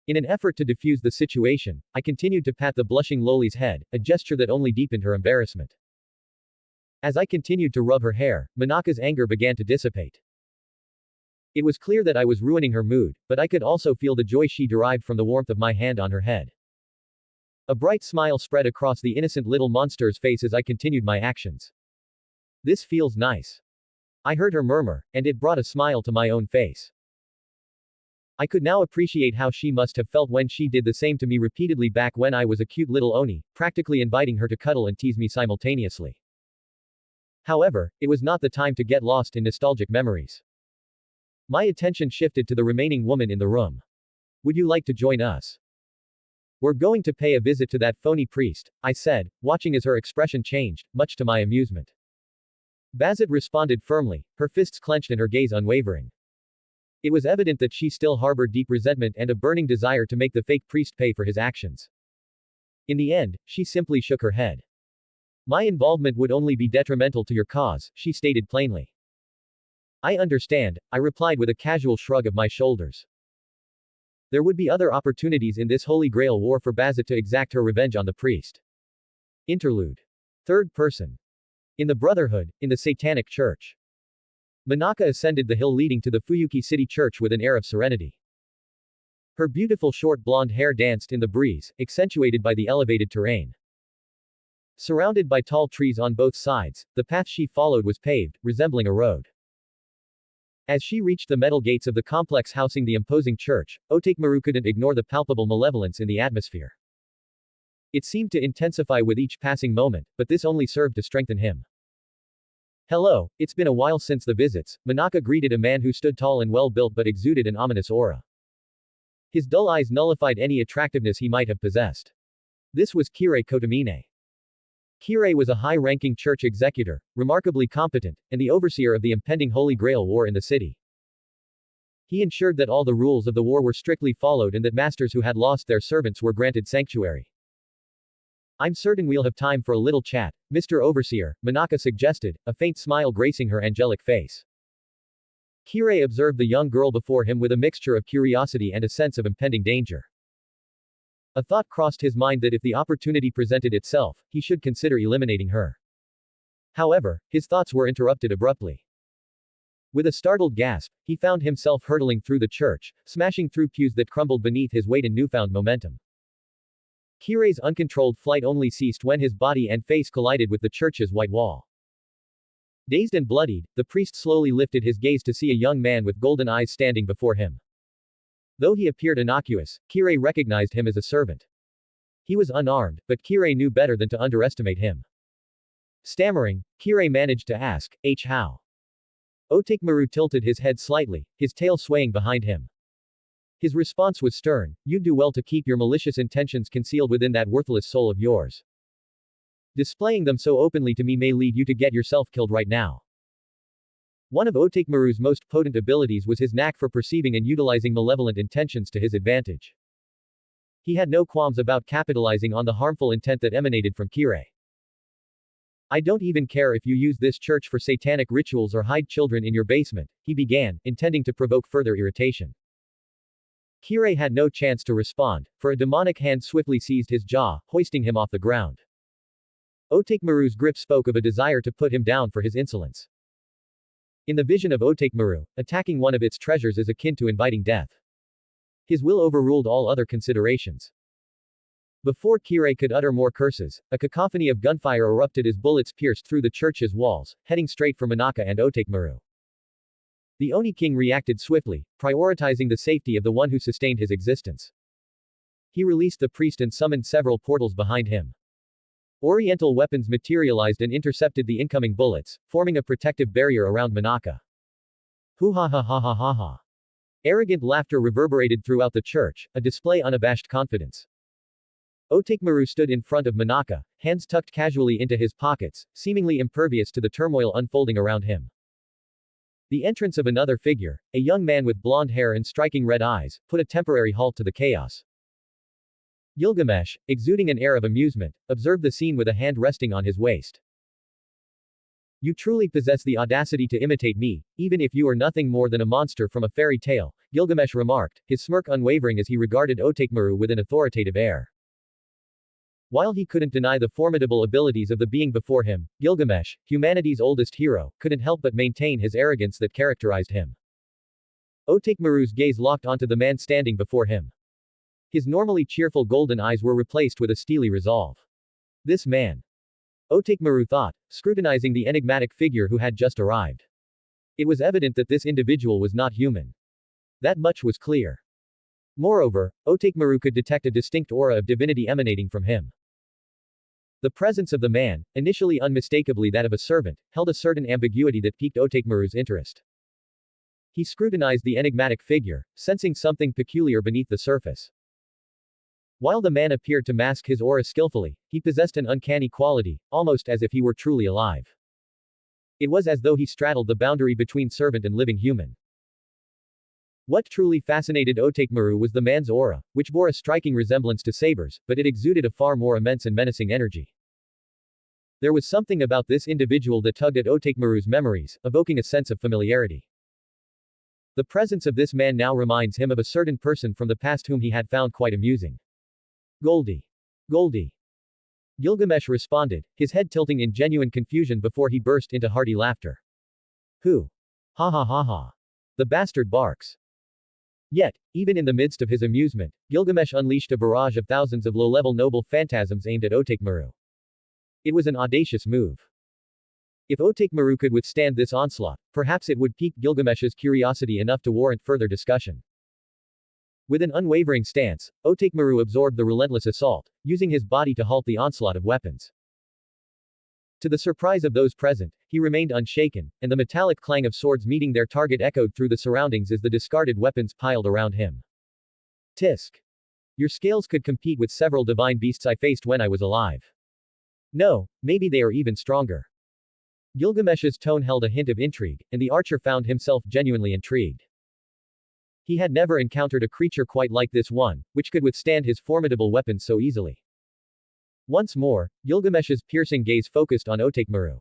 In an effort to diffuse the situation, I continued to pat the blushing Loli's head, a gesture that only deepened her embarrassment. As I continued to rub her hair, Monaka's anger began to dissipate. It was clear that I was ruining her mood, but I could also feel the joy she derived from the warmth of my hand on her head. A bright smile spread across the innocent little monster's face as I continued my actions. This feels nice. I heard her murmur, and it brought a smile to my own face. I could now appreciate how she must have felt when she did the same to me repeatedly back when I was a cute little Oni, practically inviting her to cuddle and tease me simultaneously. However, it was not the time to get lost in nostalgic memories. My attention shifted to the remaining woman in the room. Would you like to join us? We're going to pay a visit to that phony priest, I said, watching as her expression changed, much to my amusement. Bazet responded firmly, her fists clenched and her gaze unwavering. It was evident that she still harbored deep resentment and a burning desire to make the fake priest pay for his actions. In the end, she simply shook her head. My involvement would only be detrimental to your cause, she stated plainly. I understand, I replied with a casual shrug of my shoulders. There would be other opportunities in this Holy Grail War for Bazet to exact her revenge on the priest. Interlude. Third person. In the Brotherhood, in the Satanic Church. Monaka ascended the hill leading to the Fuyuki City Church with an air of serenity. Her beautiful short blonde hair danced in the breeze, accentuated by the elevated terrain. Surrounded by tall trees on both sides, the path she followed was paved, resembling a road. As she reached the metal gates of the complex housing the imposing church, Otakemaru couldn't ignore the palpable malevolence in the atmosphere. It seemed to intensify with each passing moment, but this only served to strengthen him. Hello, it's been a while since the visits, Monaka greeted a man who stood tall and well-built but exuded an ominous aura. His dull eyes nullified any attractiveness he might have possessed. This was Kirei Kotomine. Kirei was a high-ranking church executor, remarkably competent, and the overseer of the impending Holy Grail War in the city. He ensured that all the rules of the war were strictly followed and that masters who had lost their servants were granted sanctuary. I'm certain we'll have time for a little chat, Mr. Overseer, Monaka suggested, a faint smile gracing her angelic face. Kirei observed the young girl before him with a mixture of curiosity and a sense of impending danger. A thought crossed his mind that if the opportunity presented itself, he should consider eliminating her. However, his thoughts were interrupted abruptly. With a startled gasp, he found himself hurtling through the church, smashing through pews that crumbled beneath his weight in newfound momentum. Kirei's uncontrolled flight only ceased when his body and face collided with the church's white wall. Dazed and bloodied, the priest slowly lifted his gaze to see a young man with golden eyes standing before him. Though he appeared innocuous, Kirei recognized him as a servant. He was unarmed, but Kirei knew better than to underestimate him. Stammering, Kirei managed to ask, how? Otakemaru tilted his head slightly, his tail swaying behind him. His response was stern, you'd do well to keep your malicious intentions concealed within that worthless soul of yours. Displaying them so openly to me may lead you to get yourself killed right now. One of Otakemaru's most potent abilities was his knack for perceiving and utilizing malevolent intentions to his advantage. He had no qualms about capitalizing on the harmful intent that emanated from Kirei. I don't even care if you use this church for satanic rituals or hide children in your basement, he began, intending to provoke further irritation. Kirei had no chance to respond, for a demonic hand swiftly seized his jaw, hoisting him off the ground. Otakemaru's grip spoke of a desire to put him down for his insolence. In the vision of Otakemaru, attacking one of its treasures is akin to inviting death. His will overruled all other considerations. Before Kirei could utter more curses, a cacophony of gunfire erupted as bullets pierced through the church's walls, heading straight for Monaka and Otakemaru. The Oni King reacted swiftly, prioritizing the safety of the one who sustained his existence. He released the priest and summoned several portals behind him. Oriental weapons materialized and intercepted the incoming bullets, forming a protective barrier around Monaka. Hoo ha ha ha ha ha ha. Arrogant laughter reverberated throughout the church, a display unabashed confidence. Otakemaru stood in front of Monaka, hands tucked casually into his pockets, seemingly impervious to the turmoil unfolding around him. The entrance of another figure, a young man with blonde hair and striking red eyes, put a temporary halt to the chaos. Gilgamesh, exuding an air of amusement, observed the scene with a hand resting on his waist. You truly possess the audacity to imitate me, even if you are nothing more than a monster from a fairy tale, Gilgamesh remarked, his smirk unwavering as he regarded Otakemaru with an authoritative air. While he couldn't deny the formidable abilities of the being before him, Gilgamesh, humanity's oldest hero, couldn't help but maintain his arrogance that characterized him. Otakemaru's gaze locked onto the man standing before him. His normally cheerful golden eyes were replaced with a steely resolve. This man. Otakemaru thought, scrutinizing the enigmatic figure who had just arrived. It was evident that this individual was not human. That much was clear. Moreover, Otakemaru could detect a distinct aura of divinity emanating from him. The presence of the man, initially unmistakably that of a servant, held a certain ambiguity that piqued Otakemaru's interest. He scrutinized the enigmatic figure, sensing something peculiar beneath the surface. While the man appeared to mask his aura skillfully, he possessed an uncanny quality, almost as if he were truly alive. It was as though he straddled the boundary between servant and living human. What truly fascinated Otakemaru was the man's aura, which bore a striking resemblance to sabers, but it exuded a far more immense and menacing energy. There was something about this individual that tugged at Otakemaru's memories, evoking a sense of familiarity. The presence of this man now reminds him of a certain person from the past whom he had found quite amusing. Goldie. Goldie. Gilgamesh responded, his head tilting in genuine confusion before he burst into hearty laughter. Who? Ha ha ha ha. The bastard barks. Yet, even in the midst of his amusement, Gilgamesh unleashed a barrage of thousands of low-level noble phantasms aimed at Otakemaru. It was an audacious move. If Otakemaru could withstand this onslaught, perhaps it would pique Gilgamesh's curiosity enough to warrant further discussion. With an unwavering stance, Otakemaru absorbed the relentless assault, using his body to halt the onslaught of weapons. To the surprise of those present, he remained unshaken, and the metallic clang of swords meeting their target echoed through the surroundings as the discarded weapons piled around him. Tisk. Your scales could compete with several divine beasts I faced when I was alive. No, maybe they are even stronger. Gilgamesh's tone held a hint of intrigue, and the archer found himself genuinely intrigued. He had never encountered a creature quite like this one, which could withstand his formidable weapons so easily. Once more, Gilgamesh's piercing gaze focused on Otakemaru.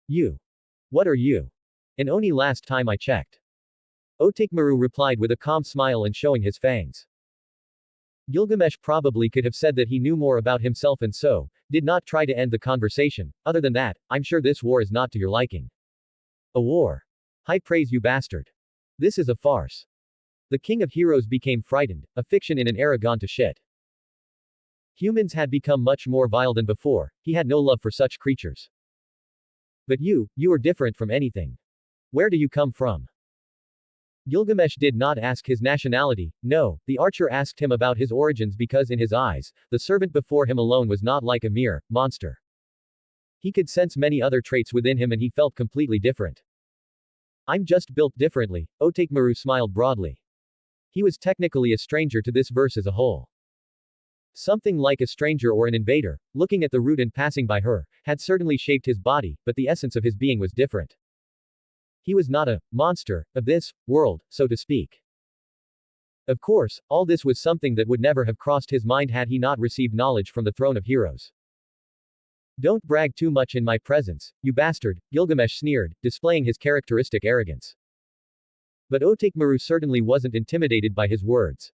You. What are you? An Oni last time I checked. Otakemaru replied with a calm smile and showing his fangs. Gilgamesh probably could have said that he knew more about himself and so, did not try to end the conversation. Other than that, I'm sure this war is not to your liking. A war. High praise you bastard. This is a farce. The king of heroes became frightened, a fiction in an era gone to shit. Humans had become much more vile than before, he had no love for such creatures. But you are different from anything. Where do you come from? Gilgamesh did not ask his nationality, no, the archer asked him about his origins because in his eyes, the servant before him alone was not like a mere monster. He could sense many other traits within him and he felt completely different. I'm just built differently, Otakemaru smiled broadly. He was technically a stranger to this verse as a whole. Something like a stranger or an invader, looking at the route and passing by her, had certainly shaped his body, but the essence of his being was different. He was not a monster of this world, so to speak. Of course, all this was something that would never have crossed his mind had he not received knowledge from the throne of heroes. Don't brag too much in my presence, you bastard, Gilgamesh sneered, displaying his characteristic arrogance. But Otakemaru certainly wasn't intimidated by his words.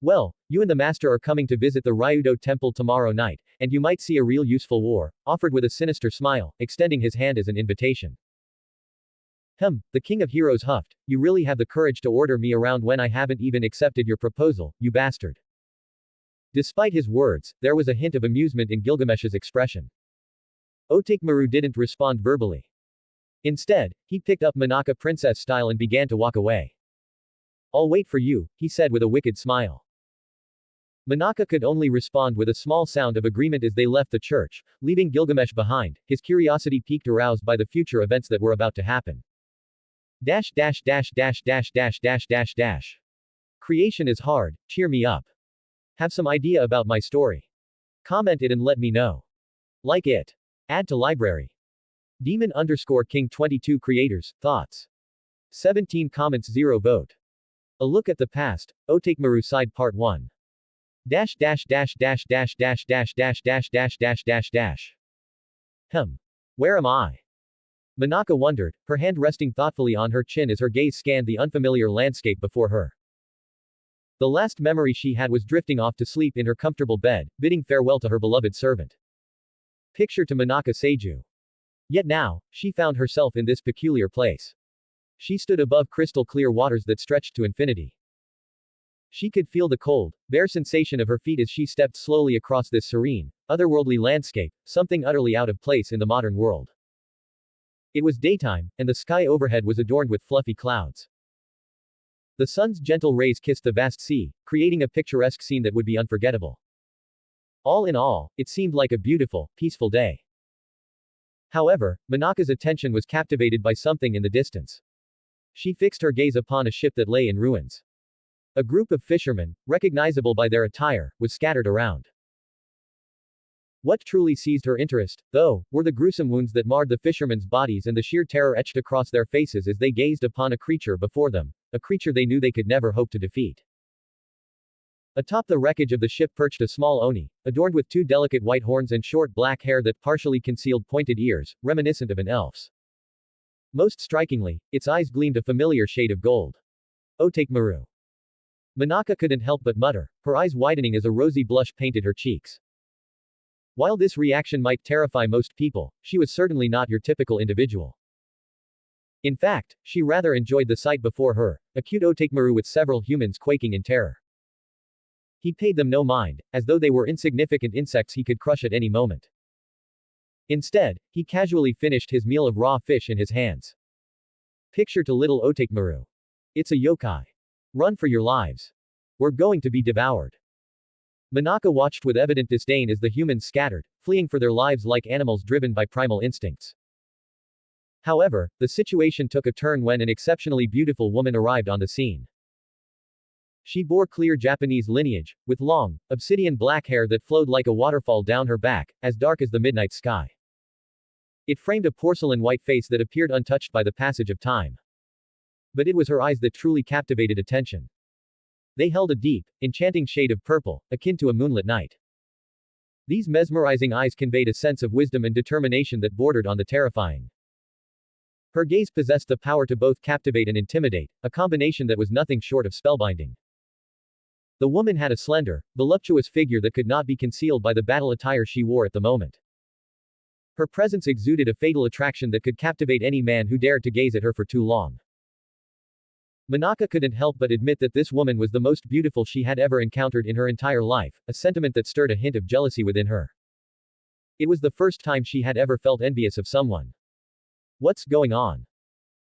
Well, you and the master are coming to visit the Ryudo temple tomorrow night, and you might see a real useful war, offered with a sinister smile, extending his hand as an invitation. The king of heroes huffed, you really have the courage to order me around when I haven't even accepted your proposal, you bastard. Despite his words, there was a hint of amusement in Gilgamesh's expression. Otakemaru didn't respond verbally. Instead, he picked up Monaka princess style and began to walk away. I'll wait for you, he said with a wicked smile. Monaka could only respond with a small sound of agreement as they left the church, leaving Gilgamesh behind, his curiosity piqued aroused by the future events that were about to happen. Creation is hard, cheer me up. Have some idea about my story? Comment it and let me know. Like it. Add to library. Demon_King 22 creators, thoughts. 17 comments 0 vote. A look at the past, Otakemaru side part 1. Where am I? Monaka wondered, her hand resting thoughtfully on her chin as her gaze scanned the unfamiliar landscape before her. The last memory she had was drifting off to sleep in her comfortable bed, bidding farewell to her beloved servant. Picture to Monaka Seiju. Yet now, she found herself in this peculiar place. She stood above crystal clear waters that stretched to infinity. She could feel the cold, bare sensation of her feet as she stepped slowly across this serene, otherworldly landscape, something utterly out of place in the modern world. It was daytime, and the sky overhead was adorned with fluffy clouds. The sun's gentle rays kissed the vast sea, creating a picturesque scene that would be unforgettable. All in all, it seemed like a beautiful, peaceful day. However, Monaka's attention was captivated by something in the distance. She fixed her gaze upon a ship that lay in ruins. A group of fishermen, recognizable by their attire, was scattered around. What truly seized her interest, though, were the gruesome wounds that marred the fishermen's bodies and the sheer terror etched across their faces as they gazed upon a creature before them, a creature they knew they could never hope to defeat. Atop the wreckage of the ship perched a small oni, adorned with 2 delicate white horns and short black hair that partially concealed pointed ears, reminiscent of an elf's. Most strikingly, its eyes gleamed a familiar shade of gold. Otakemaru. Monaka couldn't help but mutter, her eyes widening as a rosy blush painted her cheeks. While this reaction might terrify most people, she was certainly not your typical individual. In fact, she rather enjoyed the sight before her, a cute Otakemaru with several humans quaking in terror. He paid them no mind, as though they were insignificant insects he could crush at any moment. Instead, he casually finished his meal of raw fish in his hands. Picture to little Otakemaru. It's a yokai. Run for your lives. We're going to be devoured. Monaka watched with evident disdain as the humans scattered, fleeing for their lives like animals driven by primal instincts. However, the situation took a turn when an exceptionally beautiful woman arrived on the scene. She bore clear Japanese lineage, with long, obsidian black hair that flowed like a waterfall down her back, as dark as the midnight sky. It framed a porcelain white face that appeared untouched by the passage of time. But it was her eyes that truly captivated attention. They held a deep, enchanting shade of purple, akin to a moonlit night. These mesmerizing eyes conveyed a sense of wisdom and determination that bordered on the terrifying. Her gaze possessed the power to both captivate and intimidate, a combination that was nothing short of spellbinding. The woman had a slender, voluptuous figure that could not be concealed by the battle attire she wore at the moment. Her presence exuded a fatal attraction that could captivate any man who dared to gaze at her for too long. Monaka couldn't help but admit that this woman was the most beautiful she had ever encountered in her entire life, a sentiment that stirred a hint of jealousy within her. It was the first time she had ever felt envious of someone. What's going on?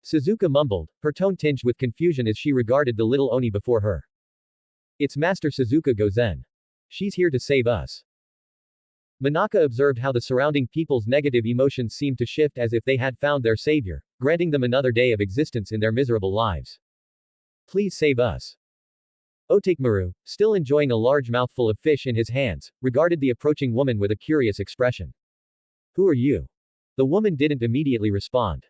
Suzuka mumbled, her tone tinged with confusion as she regarded the little Oni before her. It's Master Suzuka Gozen. She's here to save us. Manaka observed how the surrounding people's negative emotions seemed to shift as if they had found their savior, granting them another day of existence in their miserable lives. Please save us. Otakemaru, still enjoying a large mouthful of fish in his hands, regarded the approaching woman with a curious expression. Who are you? The woman didn't immediately respond.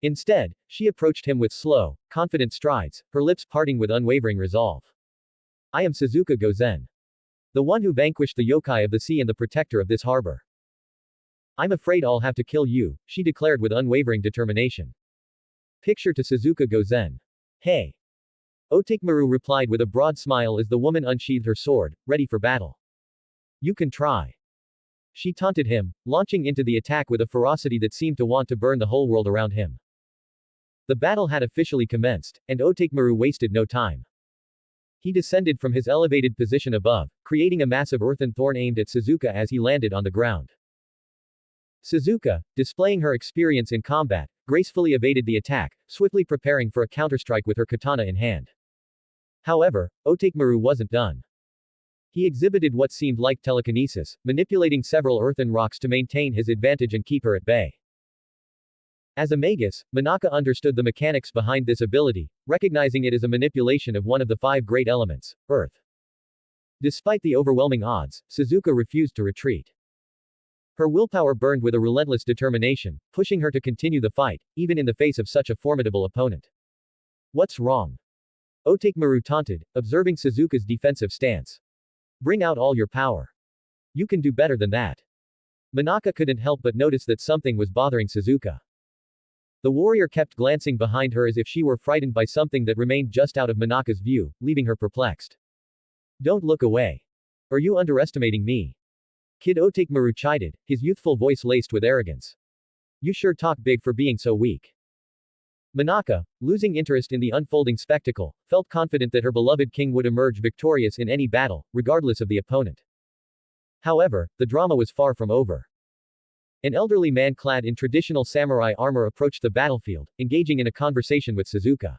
Instead, she approached him with slow, confident strides, her lips parting with unwavering resolve. I am Suzuka Gozen. The one who vanquished the yokai of the sea and the protector of this harbor. I'm afraid I'll have to kill you, she declared with unwavering determination. Picture to Suzuka Gozen. Hey. Otakemaru replied with a broad smile as the woman unsheathed her sword, ready for battle. You can try. She taunted him, launching into the attack with a ferocity that seemed to want to burn the whole world around him. The battle had officially commenced, and Otakemaru wasted no time. He descended from his elevated position above, creating a massive earthen thorn aimed at Suzuka as he landed on the ground. Suzuka, displaying her experience in combat, gracefully evaded the attack, swiftly preparing for a counterstrike with her katana in hand. However, Otakemaru wasn't done. He exhibited what seemed like telekinesis, manipulating several earthen rocks to maintain his advantage and keep her at bay. As a magus, Manaka understood the mechanics behind this ability, recognizing it as a manipulation of one of the 5 great elements, earth. Despite the overwhelming odds, Suzuka refused to retreat. Her willpower burned with a relentless determination, pushing her to continue the fight, even in the face of such a formidable opponent. What's wrong? Otakemaru taunted, observing Suzuka's defensive stance. Bring out all your power. You can do better than that. Manaka couldn't help but notice that something was bothering Suzuka. The warrior kept glancing behind her as if she were frightened by something that remained just out of Manaka's view, leaving her perplexed. Don't look away. Are you underestimating me? Kid Otakemaru chided, his youthful voice laced with arrogance. You sure talk big for being so weak. Manaka, losing interest in the unfolding spectacle, felt confident that her beloved king would emerge victorious in any battle, regardless of the opponent. However, the drama was far from over. An elderly man clad in traditional samurai armor approached the battlefield, engaging in a conversation with Suzuka.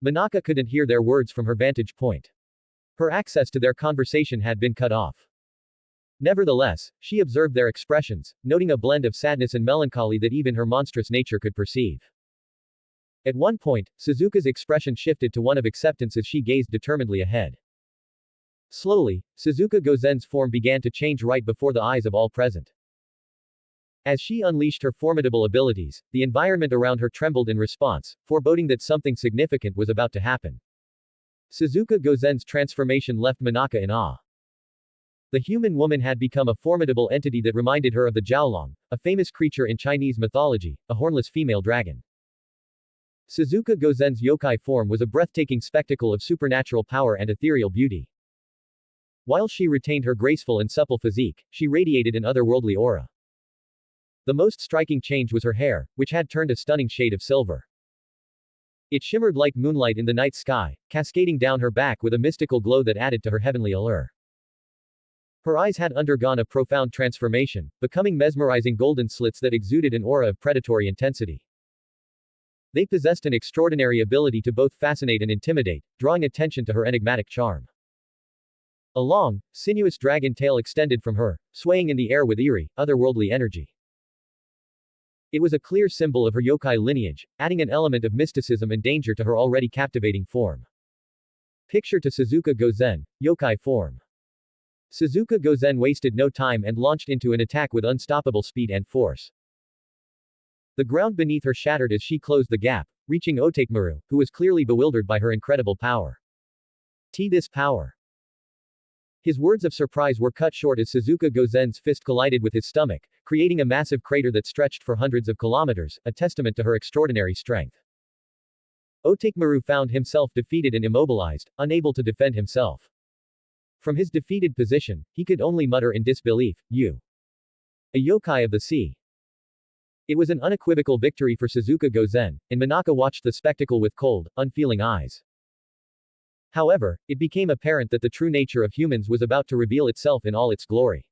Manaka couldn't hear their words from her vantage point. Her access to their conversation had been cut off. Nevertheless, she observed their expressions, noting a blend of sadness and melancholy that even her monstrous nature could perceive. At one point, Suzuka's expression shifted to one of acceptance as she gazed determinedly ahead. Slowly, Suzuka Gozen's form began to change right before the eyes of all present. As she unleashed her formidable abilities, the environment around her trembled in response, foreboding that something significant was about to happen. Suzuka Gozen's transformation left Manaka in awe. The human woman had become a formidable entity that reminded her of the Jiaolong, a famous creature in Chinese mythology, a hornless female dragon. Suzuka Gozen's yokai form was a breathtaking spectacle of supernatural power and ethereal beauty. While she retained her graceful and supple physique, she radiated an otherworldly aura. The most striking change was her hair, which had turned a stunning shade of silver. It shimmered like moonlight in the night sky, cascading down her back with a mystical glow that added to her heavenly allure. Her eyes had undergone a profound transformation, becoming mesmerizing golden slits that exuded an aura of predatory intensity. They possessed an extraordinary ability to both fascinate and intimidate, drawing attention to her enigmatic charm. A long, sinuous dragon tail extended from her, swaying in the air with eerie, otherworldly energy. It was a clear symbol of her yokai lineage, adding an element of mysticism and danger to her already captivating form. Picture to Suzuka Gozen, yokai form. Suzuka Gozen wasted no time and launched into an attack with unstoppable speed and force. The ground beneath her shattered as she closed the gap, reaching Otakemaru, who was clearly bewildered by her incredible power. This power. His words of surprise were cut short as Suzuka Gozen's fist collided with his stomach, creating a massive crater that stretched for hundreds of kilometers, a testament to her extraordinary strength. Otakemaru found himself defeated and immobilized, unable to defend himself. From his defeated position, he could only mutter in disbelief, "You. A yokai of the sea." It was an unequivocal victory for Suzuka Gozen, and Manaka watched the spectacle with cold, unfeeling eyes. However, it became apparent that the true nature of humans was about to reveal itself in all its glory.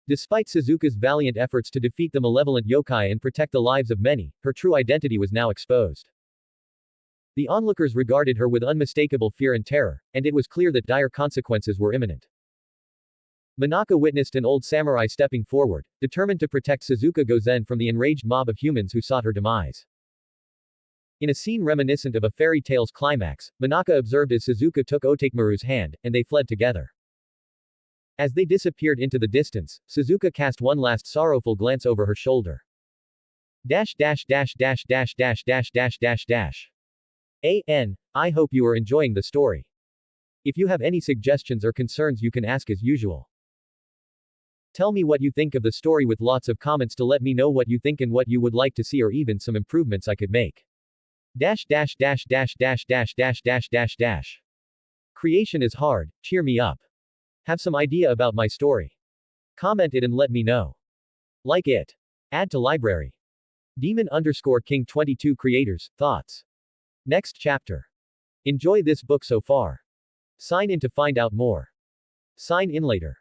Despite Suzuka's valiant efforts to defeat the malevolent yokai and protect the lives of many, her true identity was now exposed. The onlookers regarded her with unmistakable fear and terror, and it was clear that dire consequences were imminent. Monaka witnessed an old samurai stepping forward, determined to protect Suzuka Gozen from the enraged mob of humans who sought her demise. In a scene reminiscent of a fairy tale's climax, Monaka observed as Suzuka took Otakemaru's hand, and they fled together. As they disappeared into the distance, Suzuka cast one last sorrowful glance over her shoulder. I hope you are enjoying the story. If you have any suggestions or concerns you can ask as usual. Tell me what you think of the story with lots of comments to let me know what you think and what you would like to see or even some improvements I could make. Creation is hard, cheer me up. Have some idea about my story? Comment it and let me know. Like it. Add to library. Demon_King 22 creators, thoughts. Next chapter. Enjoy this book so far. Sign in to find out more. Sign in later.